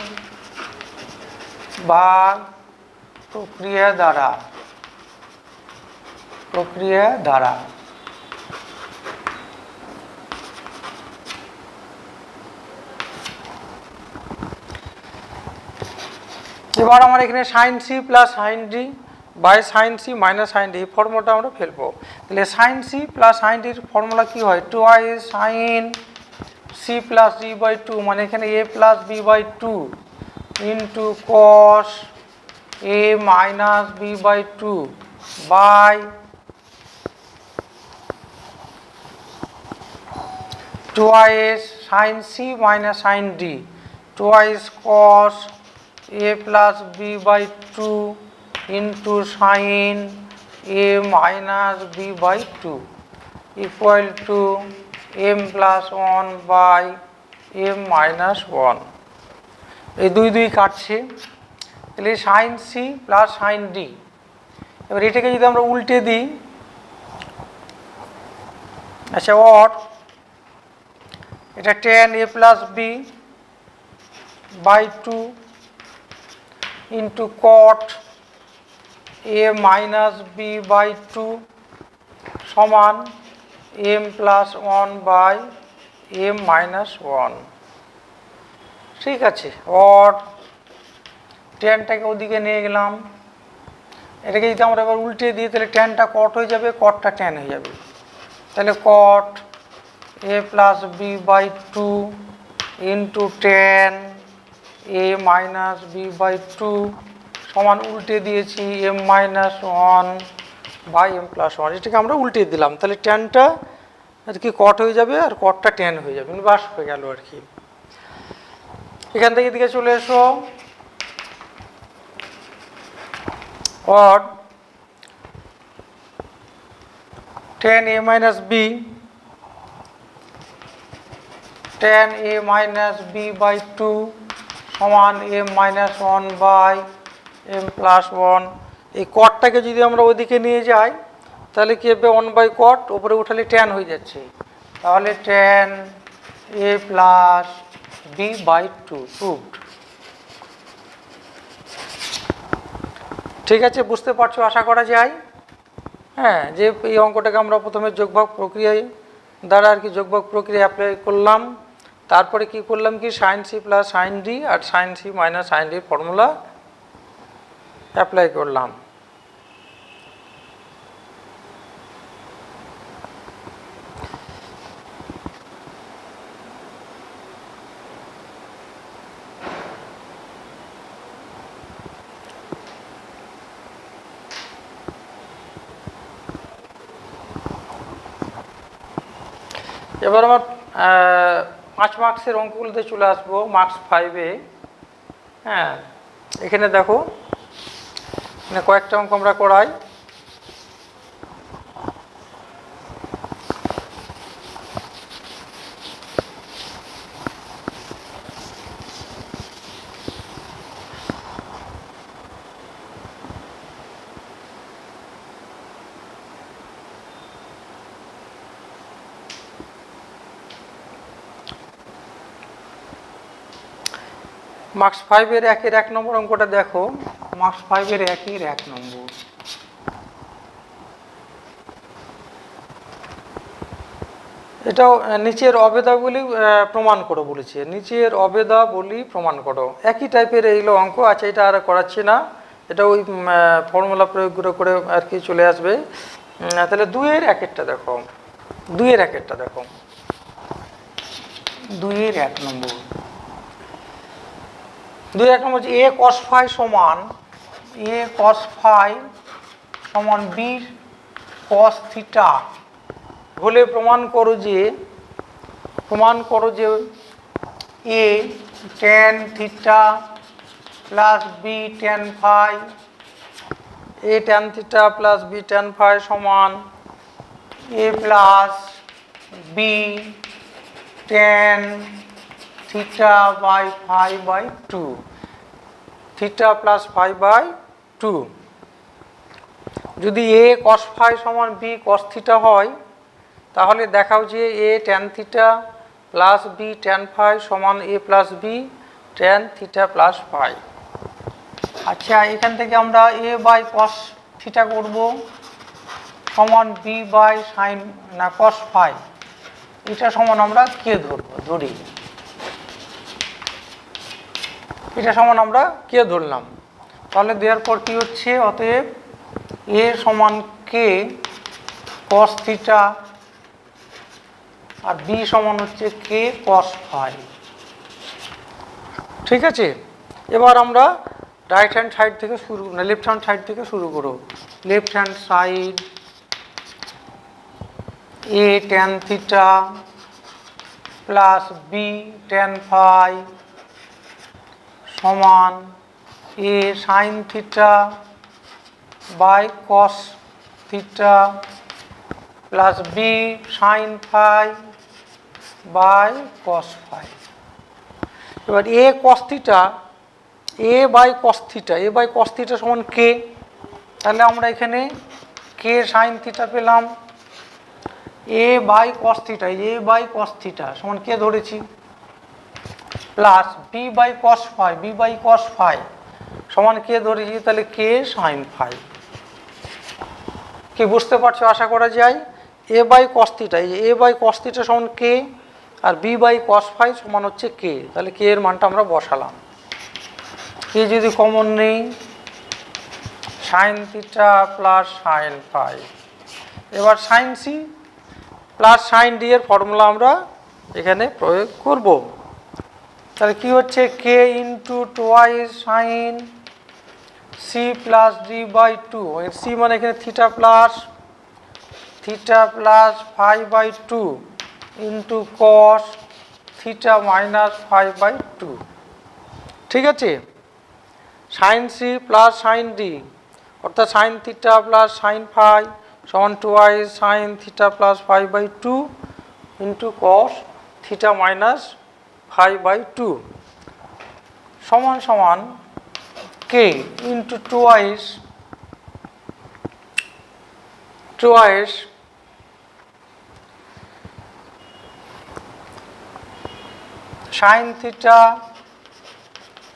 S2: ভাগ প্রক্রিয়া দ্বারা, প্রক্রিয়া দ্বারা। এবার আমার এখানে sine C plus sine D by sine C minus sine D ফর্মুলাটা আমরা ফেলবো। তাহলে সাইন সি প্লাস সাইন ডির ফর্মুলা কি হয়, 2i sine C plus D by 2, মানে এখানে A plus B by 2 into cos A minus B by 2 by 2i sine C minus sine D, 2i cos a plus b by 2 into sin a minus b by 2 equal to m plus 1 by m minus 1। এই দুই দুই কাটছে, তাহলে sine C plus sine D. এবার এটাকে যদি আমরা উল্টে দিই, আচ্ছা ওর এটা tan a plus b by 2 into cot a minus b by 2 সমান m plus 1 by m minus 1। ঠিক আছে, or ট্যানটাকে ওদিকে নিয়ে গেলাম, এটাকে যদি আমরা এবার উল্টে দিই তাহলে ট্যানটা কট হয়ে যাবে, কটটা ট্যান হয়ে যাবে। তাহলে কট a plus b by 2 into tan a minus b by 2 সমান উল্টে দিয়েছি m minus 1 by m plus 1। এটাকে আমরা উল্টে দিলাম, তাহলে ট্যানটা আর কি কট হয়ে যাবে আর কটটা ট্যান হয়ে যাবে, বাস হয়ে গেল আর কি। এখান থেকে এদিকে চলে এসো, odd tan a minus b tan a minus b by 2 সমান m minus 1 by m plus 1। এই কটটাকে যদি আমরা ওদিকে নিয়ে যাই তাহলে কি হবে, 1 বাই কট, উপরে উঠালে ট্যান হয়ে যাচ্ছে, তাহলে tan a plus b by 2 proved. ঠিক আছে, বুঝতে পারছো আশা করা যায়। হ্যাঁ, যে এই অঙ্কটাকে আমরা প্রথমে যোগভাগ প্রক্রিয়ায় দ্বারা আর কি যোগভাগ প্রক্রিয়া অ্যাপ্লাই করলাম, তারপরে কি করলাম কি sine C plus sine D আর সাইন সি মাইনাস সাইন ডির ফর্মুলা অ্যাপ্লাই করলাম। এবার আমার 5 মার্কসের অঙ্কগুলোতে চলে আসবো, মার্কস 5-এ। হ্যাঁ, এখানে দেখো এখানে কয়েকটা অঙ্ক আমরা করাই। মার্কস 5-এর 1-এর 1 নম্বর অঙ্কটা দেখো, মার্কস 5-এর 1-এর 1 নম্বর। এটাও নিচের অবেদাবলী প্রমাণ করো বলেছে, নিচের অবেদাবলী প্রমাণ করো। একই টাইপের এইগুলো অঙ্ক আছে, এটা আর করাচ্ছি না, এটা ওই ফর্মুলা প্রয়োগ করে আর কি চলে আসবে। তাহলে 2-এর 1-এরটা দেখো, 2-এর 1-এরটা দেখো, 2-এর 1 নম্বর। 2-এর 1 নম্বর হচ্ছে a cos phi সমান a cos phi সমান b cos থিটা হলে প্রমাণ করো যে a tan theta plus b tan phi, a tan theta plus b tan phi সমান a plus B tan theta by five by two, theta plus five by two. যদি A cos phi সমান B cos theta হয়, তাহলে দেখাও যে A tan theta plus B tan phi সমান A plus B tan theta plus phi. আচ্ছা, এখান থেকে আমরা এ বাই কস থিটা করব সমান বি বাই সাইন না কস ফাই, এটা সমান আমরা কে ধরি, এটা সমান আমরা কে ধরলাম। তাহলে দেওয়ার পর কি হচ্ছে, অতএব এ সমান কে কস থিটা আর বি সমান হচ্ছে কে কস ফাই। ঠিক আছে, এবার আমরা রাইট হ্যান্ড সাইড থেকে শুরু না লেফট হ্যান্ড সাইড থেকে শুরু করো। Left hand side A tan theta plus B tan phi সমান A sine theta by cos theta plus B sine phi by cos phi. এবার A cos theta A by cos theta, A by cos theta সমান K, তাহলে আমরা এখানে K sine theta পেলাম। A by cos theta, A by cos theta সমান K ধরেছি, plus B by cos phi, B by cos phi সমান K ধরেছি, তাহলে কে সাইন ফাই। কি বুঝতে পারছো আশা করা যায়। A by cos theta, A by cos theta সমান কে আর বি বাই কস ফাই সমান হচ্ছে কে, তাহলে কে এর মানটা আমরা বসালাম। কে যদি কমন নেই, sine theta plus sine phi. এবার sine C plus sine D এর ফর্মুলা আমরা এখানে প্রয়োগ করব। তাহলে কি হচ্ছে, K into twice sine C plus D by two, C মানে এখানে theta plus five by two into cos theta minus five by two. ঠিক আছে, sine C plus sine D অর্থাৎ sine theta plus sine phi সমান twice sine theta plus five by two into cos theta minus five by two সমান সমান K into twice sine theta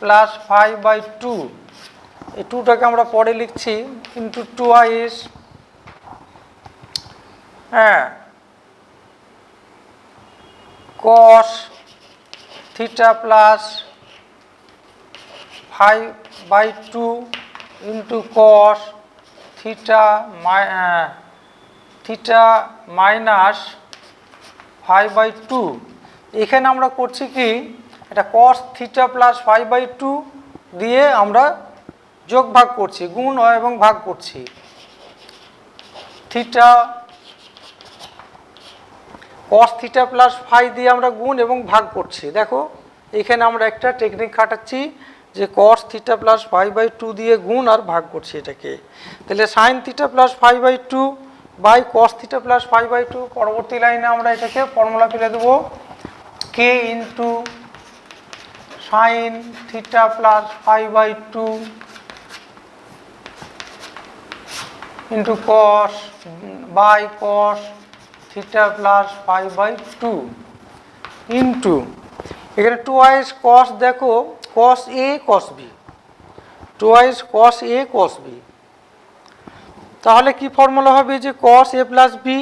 S2: plus five by two, এই টুটাকে আমরা পরে লিখছি into twice cos theta plus five by two into cos theta minus five by two. এখানে আমরা করছি কি, এটা cos theta plus five by two দিয়ে আমরা যোগ ভাগ করছি, গুণ এবং ভাগ করছি। Theta cos theta plus five দিয়ে আমরা গুণ এবং ভাগ করছি। দেখো এখানে আমরা একটা টেকনিক খাটাচ্ছি যে cos theta plus five by two দিয়ে গুণ আর ভাগ করছি এটাকে। তাহলে sine theta plus five by two by cos theta plus five by two, পরবর্তী লাইনে আমরা এটাকে ফর্মুলা ফেলে দেবো কে into sine theta plus five by two into cos by cos theta plus five by two into এখানে twice cos, দেখো cos A cos B, twice cos A cos B, তাহলে কি ফর্মুলা হবে যে কস A plus B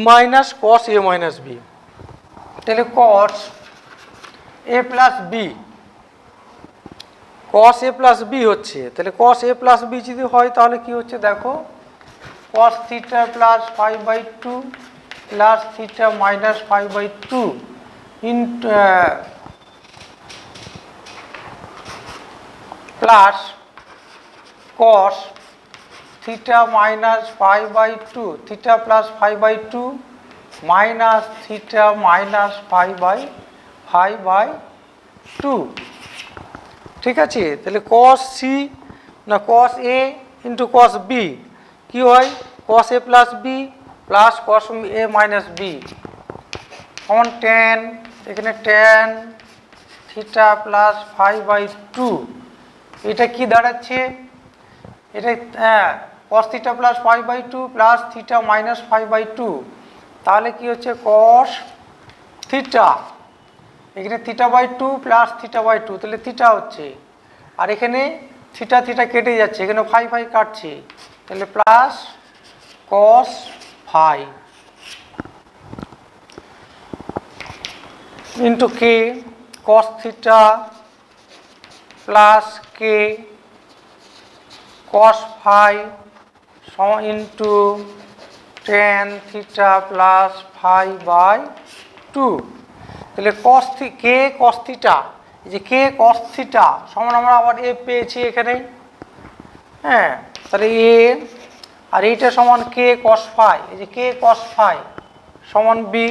S2: minus cos A minus B. তাহলে কস A plus B, cos A plus B হচ্ছে, তাহলে কস A plus B যদি হয় তাহলে কি হচ্ছে, দেখো cos theta plus five by two plus theta minus five by two into plus cos theta minus five by two theta plus five by two minus theta minus five by two. ঠিক আছে, তাহলে কস C না কস এ into cos B কি হয়, cos a plus B plus cos a minus B সমান tan, এখানে tan theta plus 5/2, এটা কি দাঁড়াচ্ছে, এটা cos থিটা প্লাস 5/2 প্লাস থিটা মাইনাস 5/2, তাহলে কি হচ্ছে cos থিটা, এখানে θ/2 প্লাস θ/2, তাহলে থিটা হচ্ছে, আর এখানে থিটা থিটা কেটে যাচ্ছে, এখানে 5 কাটছে, তাহলে plus cos 5 into k cos theta plus কে cos 5 into tan theta plus 5/2, তাহলে কে cos থিটা, এই যে কে cos থিটা সমান আমরা আবার এ পেয়েছি এখানে, হ্যাঁ, তাহলে এ, আর এইটা সমান কে cos 5, এই যে কে cos 5 সমান B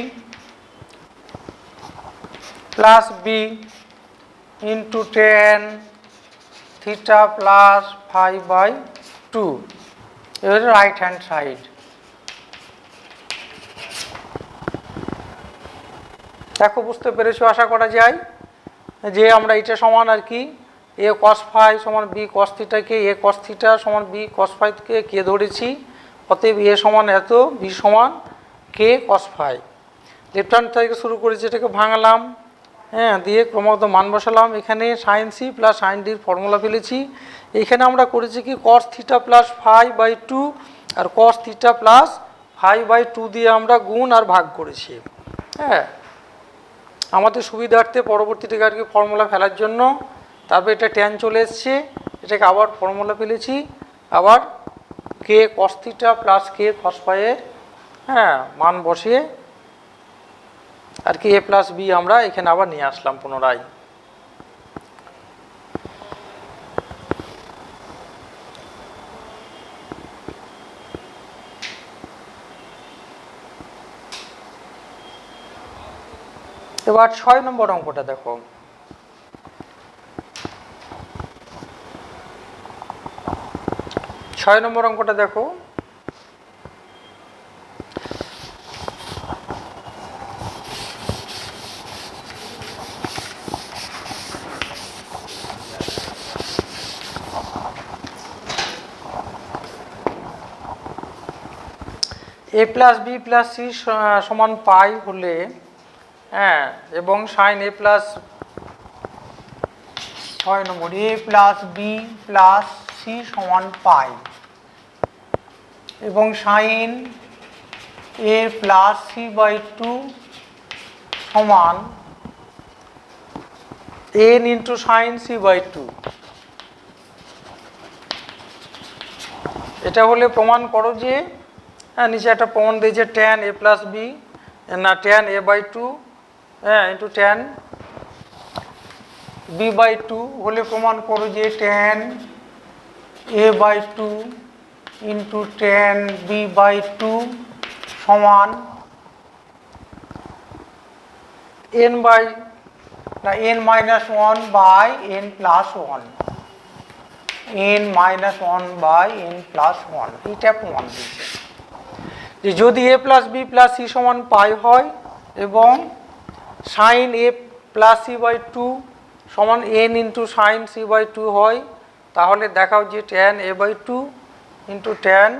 S2: plus B into tan theta plus 5/2, এবার রাইট হ্যান্ড সাইড। দেখো বুঝতে পেরেছো আশা করা যায় যে আমরা এটা সমান আর কি এ cos 5 সমান বি cos থিটাকে এ cos থিটা সমান বি cos 5 কে ধরেছি, অতএব এ সমান এত, বি সমান কে cos 5। লেফট হ্যান্ড থেকে শুরু করেছি, এটাকে ভাঙলাম, হ্যাঁ, দিয়ে ক্রমাগত মান বসালাম, এখানে সাইন সি প্লাস সাইন ডির ফর্মুলা ফেলেছি, এখানে আমরা করেছি কি cos থিটা প্লাস 5/2 আর cos থিটা প্লাস 5/2 দিয়ে আমরা গুণ আর ভাগ করেছি, হ্যাঁ, আমাদের সুবিধার্থে পরবর্তীতে আর কি ফর্মুলা ফেলার জন্য, তারপর এটা ট্যান চলে এসছে, এটাকে আবার ফর্মুলা ফেলেছি, আবার কে cos থিটা প্লাস কে cos 5 এর, হ্যাঁ, মান বসিয়ে আর কি এ প্লাস বি আমরা এখানে আবার নিয়ে আসলাম পুনরায়। এবার 6 নম্বর অঙ্কটা দেখো, ছয় নম্বর অঙ্কটা দেখো, এ প্লাস বি প্লাস সি সমান পাই হলে, হ্যাঁ, এবং sign A plus 6 number A plus B plus C সমান পাই এবং সাইন এ প্লাস c/2 সমান n ইন্টু সাইন c/2, এটা হলে প্রমাণ করো যে, হ্যাঁ, নিচে একটা প্রমাণ দিয়েছে tan a প্লাস বি না tan a/2, হ্যাঁ, ইন্টু tan b/2 হলে প্রমাণ করো যে tan a/2 into tan b/2 সমান n minus 1 by n plus 1, n minus 1 by n plus 1, এইটা প্রমাণ দিচ্ছে যে যদি A plus B plus C সমান পাই হয় এবং সাইন এ প্লাস c/2 সমান n ইন্টু সাইন c/2 হয়, তাহলে দেখাও যে tan a/2 into tan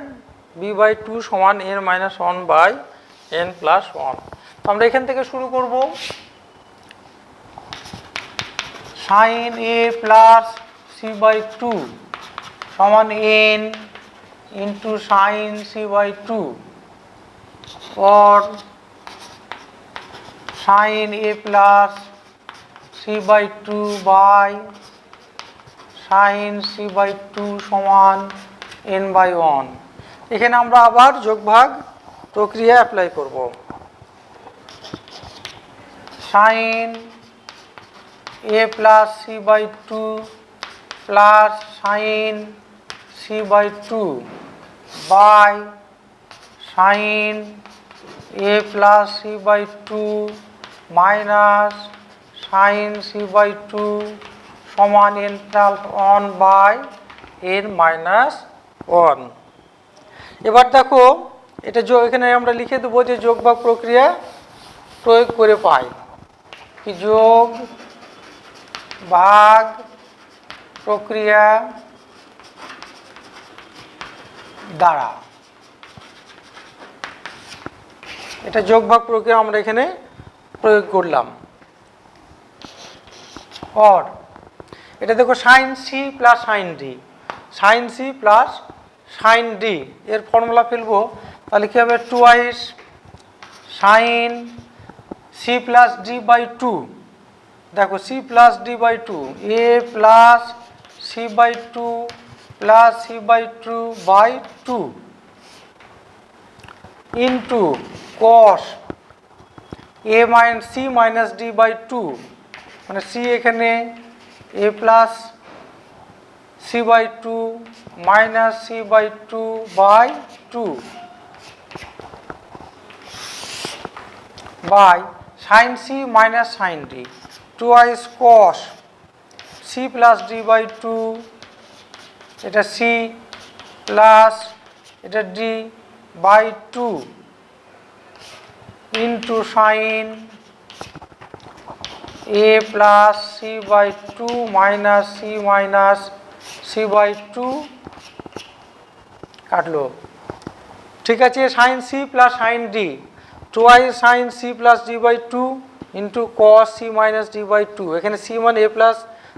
S2: b/2 সমান n minus 1 by n plus 1। তো আমরা এখান থেকে শুরু করব, সাইন এ প্লাস c/2 সমান n into sign c/2 or sin a plus c/2 by sin c/2 সমান n/1। এখানে আমরা আবার যোগভাগ প্রক্রিয়া অ্যাপ্লাই করব। sin a plus c/2 plus sin c/2 by sin a plus c/2 minus sin c/2 সমান n plus 1 by n minus 1। এবার দেখো এটা এখানে আমরা লিখে দেবো যে যোগ ভাগ প্রক্রিয়া প্রয়োগ করে পাই, কি যোগ ভাগ প্রক্রিয়া দ্বারা, এটা যোগ ভাগ প্রক্রিয়া আমরা এখানে প্রয়োগ করলাম। অর এটা দেখো sine C plus sine D, sine C plus sine D এর ফর্মুলা ফেলবো, তাহলে কি হবে twice sine C plus D by two, দেখো C plus D by two, A plus C by two plus C by two by two into cos A minus C minus D by two, মানে C এখানে A plus C by two minus C by two by two by sine C minus sine D twice cos C plus D by two, এটা C plus এটা D by two into sine A plus C by two minus C by two কাটলো, ঠিক আছে। Sine C plus sine D twice sine C plus D by two into cos C minus D by two, এখানে C মানে A plus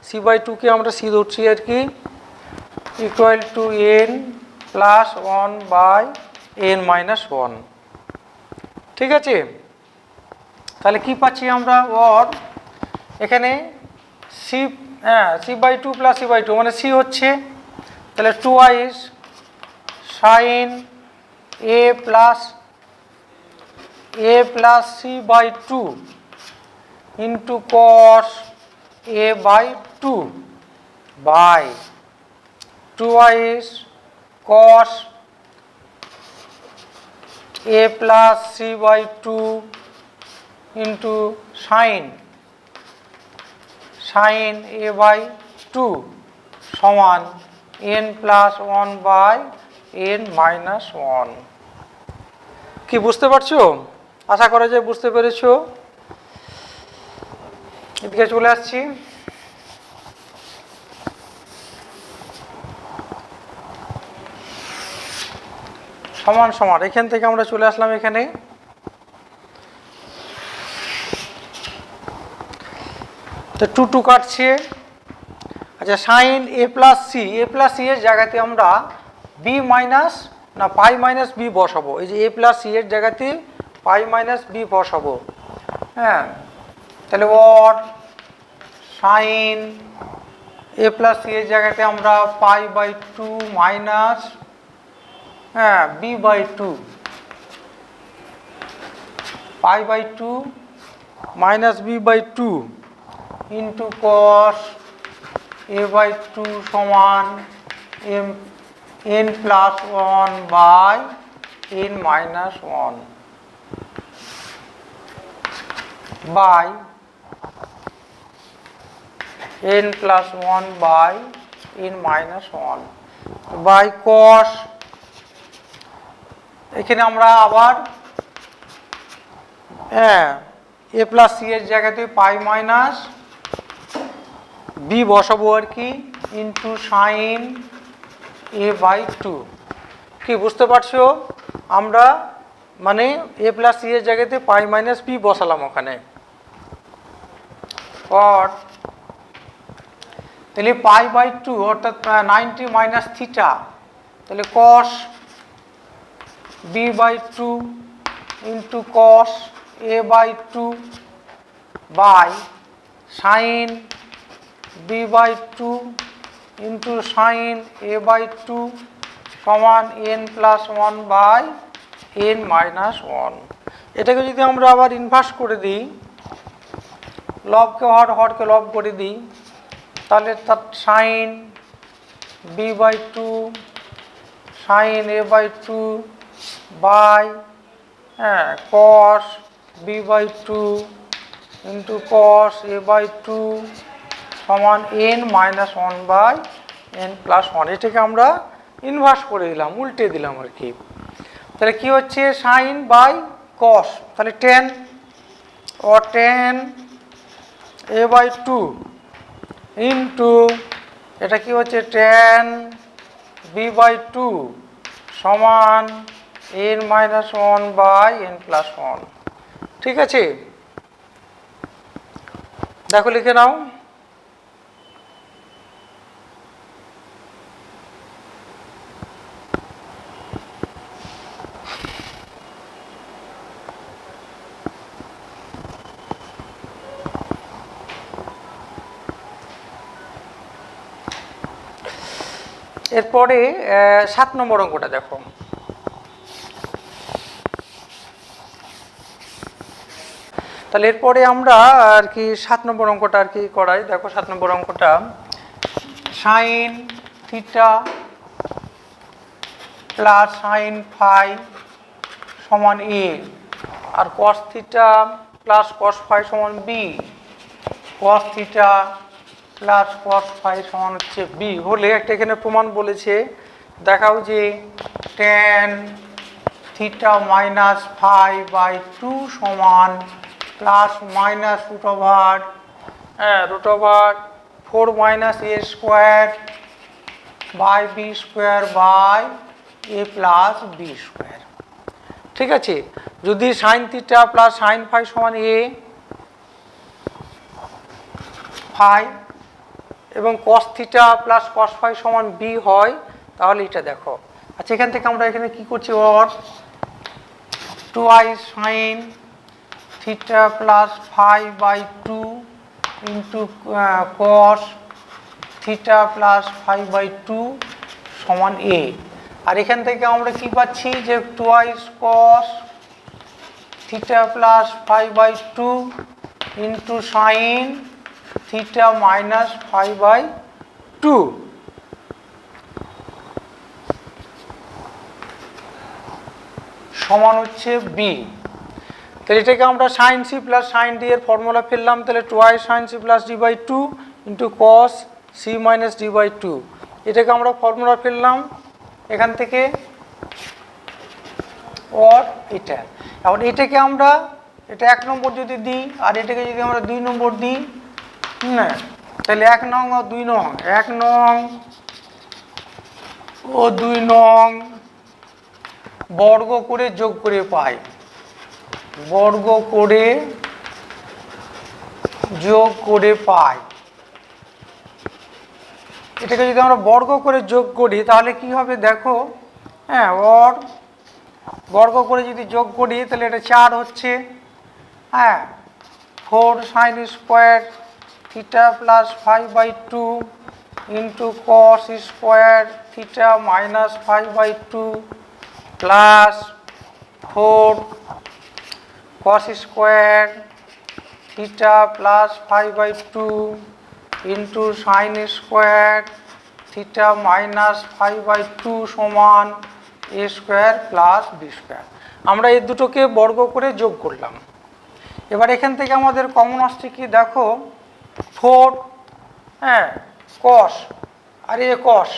S2: C by টুকে আমরা C ধরছি আর কি, equal to n plus one by n minus one, ঠিক আছে। তাহলে কি পাচ্ছি আমরা, ওর এখানে C C by two plus C by two মানে সি হচ্ছে, তাহলে twice sine A plus C by two into cos A by two by twice cos A plus C by two into sine A by two সমান n plus one by n minus one. কি বুঝতে পারছো? আশা করা যায় বুঝতে পেরেছো। এদিকে চলে আসছি, সমান সমান এখান থেকে আমরা চলে আসলাম এখানে, তো টু টু কাটছে। আচ্ছা সাইন এ প্লাস সি এর জায়গাতে আমরা বি মাইনাস না পাই মাইনাস বি বসাবো, এই যে এ প্লাস সি এর জায়গাতে পাই মাইনাস বি বসাবো, হ্যাঁ। তাহলে or sine A plus C এর জায়গাতে আমরা পাই বাই টু মাইনাস হ্যাঁ B by two, pi by two minus B by two into cos A by two সমান n plus one by n minus one by n plus one by n minus one by cos, এখানে আমরা আবার হ্যাঁ এ plus C এর জায়গাতে পাই minus B বসাবো আর কি into sine A by two. কি বুঝতে পারছো? আমরা মানে এ প্লাস সি এর জায়গাতে পাই মাইনাস বি বসালাম ওখানে, আর তাহলে পাই বাই টু অর্থাৎ 90 মাইনাস থিটা, তাহলে cos B by two into cos A by two by sine B by two into sine A by two সমান n plus one by n minus one. এটাকে যদি আমরা আবার ইনভার্স করে দিই, লবকে হরকে লব করে দিই, তাহলে তার sine B by two sine A by two by হ্যাঁ cos B by two into cos A by two সমান n minus one by n plus one. এটাকে আমরা ইনভার্স করে দিলাম, উল্টে দিলাম আর কি। তাহলে কি হচ্ছে সাইন বাই কস, তাহলে 10 ও 10a/2 ইন্টু এটা কি হচ্ছে 10b/2 সমান n-1/n+1। ঠিক আছে, দেখো লিখে নাও। এরপরে 7 নম্বর অঙ্কটা দেখো। তাহলে এরপরে আমরা আর কি 7 নম্বর অঙ্কটা আর কি করাই। দেখো 7 নম্বর অঙ্কটা sine theta plus sine phi সমান এ, আর cos theta plus cos phi সমান B, cos theta plus cos phi সমান হচ্ছে বি হলে একটা এখানে প্রমাণ বলেছে, দেখাও যে tan theta minus phi by 2 সমান plus minus root over 4 minus A square by B square by A plus B square. ঠিক আছে, যদি sine theta plus sine phi সমান এ ফাই এবং cos theta plus cos phi সমান B হয়, তাহলে এটা দেখো। আচ্ছা, এখান থেকে আমরা এখানে কি করছি, ওর 2i sine theta plus phi by 2 into cos theta plus phi by 2 সমান এ। আর এখান থেকে আমরা কি পাচ্ছি যে 2i cos theta plus phi by 2 into sine theta minus phi by 2 সমান হচ্ছে বি। তাহলে এটাকে আমরা sine C plus sine D এর ফর্মুলা ফেললাম, তাহলে 2i sine C plus D by 2 into cos C minus D by 2, এটাকে আমরা ফর্মুলা ফেললাম এখান থেকে ওর এটা। এখন এটাকে আমরা এটা 1 নম্বর যদি দিই আর এটাকে যদি আমরা 2 নম্বর দিই, না তাহলে 1 নং ও 2 নং, 1 নং ও 2 নং বর্গ করে যোগ করে পাই, বর্গ করে যোগ করে পাই। এটাকে যদি আমরা বর্গ করে যোগ করি তাহলে কি হবে দেখো, হ্যাঁ ওর বর্গ করে যদি যোগ করি তাহলে এটা 4 হচ্ছে, হ্যাঁ 4 sine square theta plus phi by 2 into cos square theta minus phi by 2 plus 4 cos square theta plus phi by 2 into sine square theta minus phi by 2 সমান A square plus B square. আমরা এই দুটোকে বর্গ করে যোগ করলাম। এবার এখান থেকে আমাদের কমন আসছে কি দেখো 4, হ্যাঁ কস আর এ কস,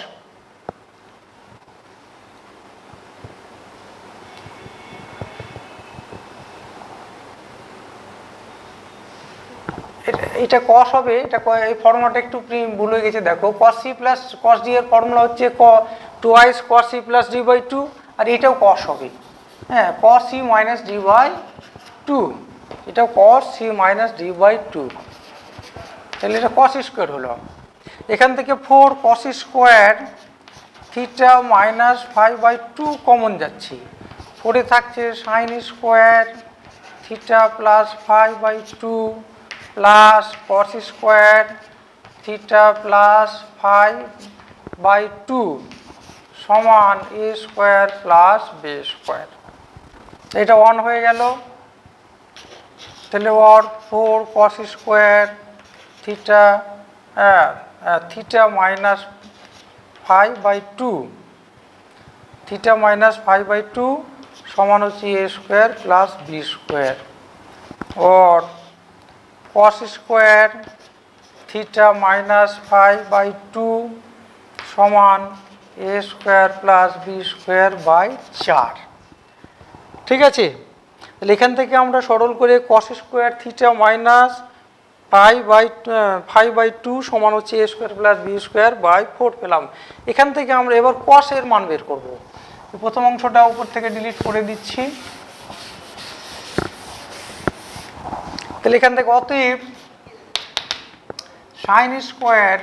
S2: এটা কস হবে, এটা এই ফর্মুলাটা একটু ভুল হয়ে গেছে। দেখো cos C plus cos D এর ফর্মুলা হচ্ছে 2i cos C plus D by 2, আর এটাও কস হবে, হ্যাঁ cos C minus D by 2, এটাও cos C minus D by 2, তাহলে এটা কস স্কোয়ার হলো। এখান থেকে 4 cos square theta minus phi by 2 common যাচ্ছে, 4 থাকছে sine square theta plus phi by 2 plus cos square theta plus phi by 2 সমান A square plus B square. এটা 1 হয়ে গেল, তাহলে ওর 4 cos square theta theta minus phi by 2 theta minus phi by 2 সমান হচ্ছে A square plus B square, or cos square theta minus phi by 2 সমান A square plus B square by 4। ঠিক আছে, তাহলে এখান থেকে আমরা সরল করে কস স্কোয়ার থিটা মাইনাস 5/2 সমান হচ্ছে A square plus B square by 4 পেলাম। এখান থেকে আমরা এবার কসের মান বের করব। প্রথম অংশটা উপর থেকে ডিলিট করে দিচ্ছি। তাহলে এখান থেকে অতএব সাইন স্কোয়ার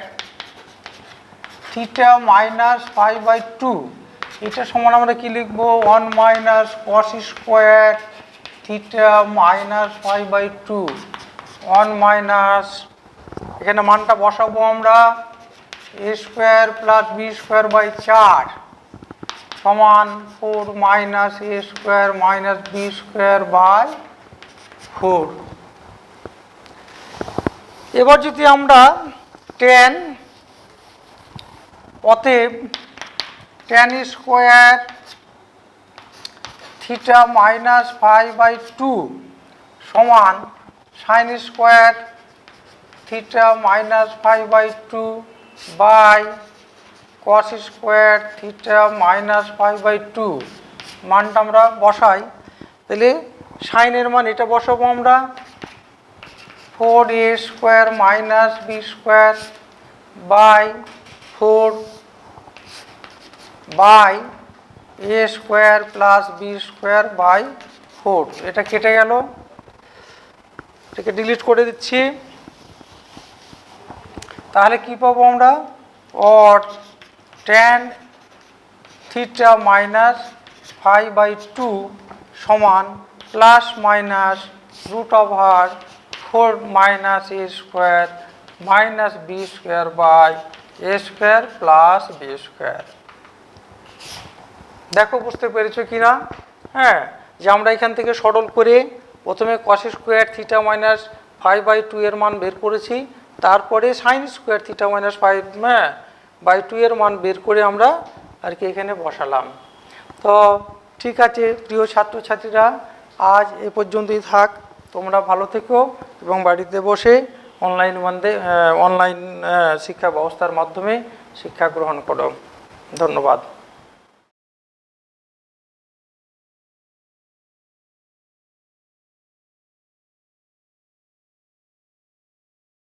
S2: থিটা মাইনাস 5/2 এটা সমান আমরা কি লিখবো 1 minus cos square theta minus 5/2 1 minus এখানে মানটা বসাবো আমরা A square plus B square by 4 সমান 4 minus A square minus B square by 4। এবার যদি আমরা অতএব tan স্কোয়ার থিটা মাইনাস 5/2 সমান sine square theta minus 5/2 by cos square theta minus 5/2 মানটা আমরা বসাই। তাহলে সাইনের মান এটা বসাবো আমরা 4a square minus B square by 4 by A square plus B square by 4। এটা কেটে গেল, এটাকে ডিলিট করে দিচ্ছি। তাহলে কি পাবো আমরা অর tan থিটা মাইনাস 5/2 সমান plus minus root over 4 minus A square minus B square by A square plus B square. দেখো বুঝতে পেরেছো কিনা? হ্যাঁ, যে আমরা এখান থেকে সরল করে প্রথমে কস স্কোয়ার থিটা মাইনাস 5/2 এর মান বের করেছি, তারপরে সাইন স্কোয়ার থিটা মাইনাস 5/2 এর মান বের করে আমরা আর কি এখানে বসালাম। তো ঠিক আছে প্রিয় ছাত্রছাত্রীরা, আজ এ পর্যন্তই থাক। তোমরা ভালো থেকো এবং বাড়িতে বসে অনলাইন শিক্ষা ব্যবস্থার মাধ্যমে শিক্ষা গ্রহণ করো। ধন্যবাদ।